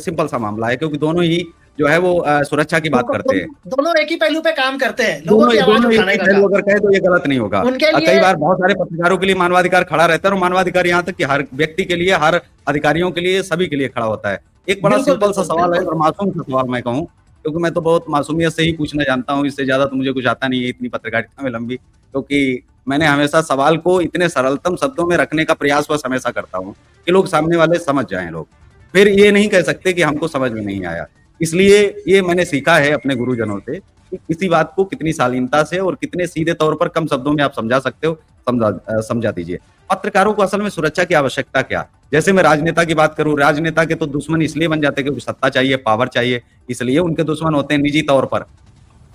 सिंपल सा मामला है, क्योंकि दोनों ही जो है वो सुरक्षा की बात करते हैं। दोनों एक ही पहलू पे काम करते हैं, लोगों की आवाज दोनों एक उठाने ही का पहलू काम। अगर कहे तो ये गलत नहीं होगा। उनके लिए कई बार बहुत सारे पत्रकारों के लिए मानवाधिकार खड़ा रहता है, और मानवाधिकार यहाँ तक कि हर व्यक्ति के लिए, हर अधिकारियों के लिए, सभी के लिए खड़ा होता है। एक बड़ा बिल्कुल, सिंपल सा बिल्कुल, सवाल है बिल्कुल। और मासूम सा सवाल मैं कहूँ, क्योंकि मैं तो बहुत मासूमियत से ही पूछना जानता हूँ, इससे ज्यादा तो मुझे कुछ आता नहीं है इतनी पत्रकारिता में लंबी, क्योंकि मैंने हमेशा सवाल को इतने सरलतम शब्दों में रखने का प्रयास बस हमेशा करता हूँ कि लोग सामने वाले समझ जाएं। लोग फिर ये नहीं कह सकते कि हमको समझ में नहीं आया। इसलिए ये मैंने सीखा है अपने गुरुजनों से कि किसी बात को कितनी शालीनता से और कितने सीधे तौर पर कम शब्दों में आप समझा सकते हो, समझा दीजिए। पत्रकारों को असल में सुरक्षा की आवश्यकता क्या? जैसे मैं राजनेता की बात करूं, राजनेता के तो दुश्मन इसलिए बन जाते हैं क्योंकि सत्ता चाहिए, पावर चाहिए, इसलिए उनके दुश्मन होते हैं निजी तौर पर।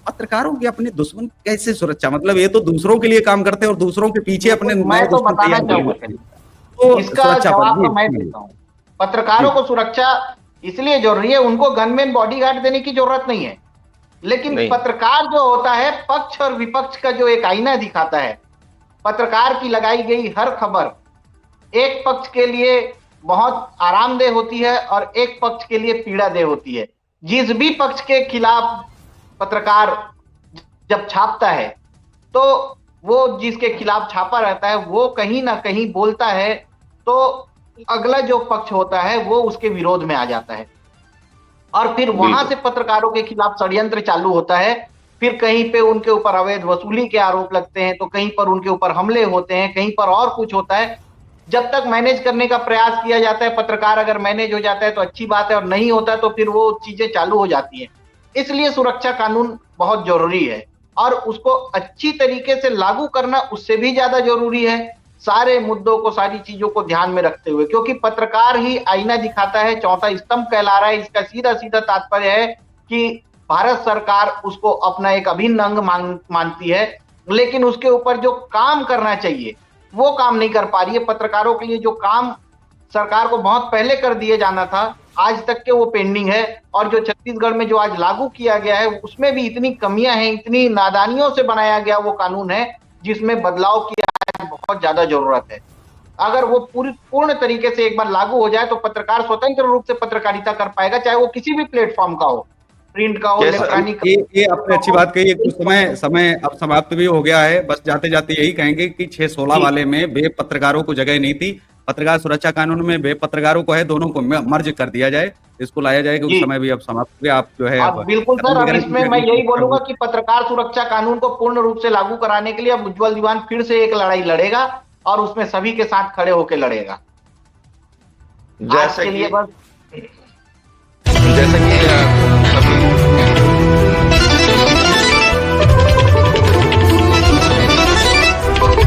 पत्रकारों के अपने दुश्मन कैसे सुरक्षा? मतलब ये तो दूसरों के लिए काम करते हैं और दूसरों के पीछे अपने मैं नए तो दुश्मन बताना तैयार चाहूंगा, करते हैं। तो इसका सुरक्षा पर जवाब जी, तो मैं देता हूँ। पत्रकारों को सुरक्षा इसलिए जरूरी है, उनको गनमैन बॉडीगार्ड देने की जरूरत नहीं है, लेकिन नहीं। पत्रकार जो होता है पक्ष और विपक्ष का जो एक आईना दिखाता है। पत्रकार की लगाई गई हर खबर एक पक्ष के लिए बहुत आरामदेह होती है और एक पक्ष के लिए पीड़ादेह होती है। जिस भी पक्ष के खिलाफ पत्रकार जब छापता है तो वो जिसके खिलाफ छापा रहता है वो कहीं ना कहीं बोलता है, तो अगला जो पक्ष होता है वो उसके विरोध में आ जाता है और फिर वहां से पत्रकारों के खिलाफ षड्यंत्र चालू होता है। फिर कहीं पे उनके ऊपर अवैध वसूली के आरोप लगते हैं, तो कहीं पर उनके ऊपर हमले होते हैं, कहीं पर और कुछ होता है। जब तक मैनेज करने का प्रयास किया जाता है, पत्रकार अगर मैनेज हो जाता है तो अच्छी बात है, और नहीं होता है तो फिर वो चीजें चालू हो जाती हैं। इसलिए सुरक्षा कानून बहुत जरूरी है और उसको अच्छी तरीके से लागू करना उससे भी ज्यादा जरूरी है, सारे मुद्दों को, सारी चीजों को ध्यान में रखते हुए, क्योंकि पत्रकार ही आईना दिखाता है, चौथा स्तंभ कहला रहा है। इसका सीधा सीधा तात्पर्य है कि भारत सरकार उसको अपना एक अभिन्न अंग मानती है, लेकिन उसके ऊपर जो काम करना चाहिए वो काम नहीं कर पा रही है। पत्रकारों के लिए जो काम सरकार को बहुत पहले कर दिए जाना था, आज तक के वो पेंडिंग है। और जो छत्तीसगढ़ में जो आज लागू किया गया है उसमें भी इतनी कमियां हैं, इतनी नादानियों से बनाया गया वो कानून है जिसमें बदलाव की आज बहुत ज्यादा जरूरत है। अगर वो पूर्ण तरीके से एक बार लागू हो जाए तो पत्रकार स्वतंत्र रूप से पत्रकारिता कर पाएगा, चाहे वो किसी भी प्लेटफॉर्म का हो, प्रिंट का हो, इलेक्ट्रॉनिक। ये आपने अच्छी बात कही है। कुछ समय अब समाप्त भी हो गया है। बस जाते जाते यही कहेंगे कि 616 वाले में बे पत्रकारों को जगह नहीं थी। पत्रकार सुरक्षा कानून में बे पत्रकारों को है, दोनों को मर्ज कर दिया जाए, इसको लाया जाए, क्योंकि समय भी अब समाप्त हो गया। आप जो है अब बिल्कुल सर, अब इसमें मैं यही बोलूंगा कि पत्रकार सुरक्षा कानून को पूर्ण रूप से लागू कराने के लिए अब उज्जवल दीवान फिर से एक लड़ाई लड़ेगा और उसमें सभी के साथ खड़े होकर लड़ेगा। जैसे आज के लिए कि बस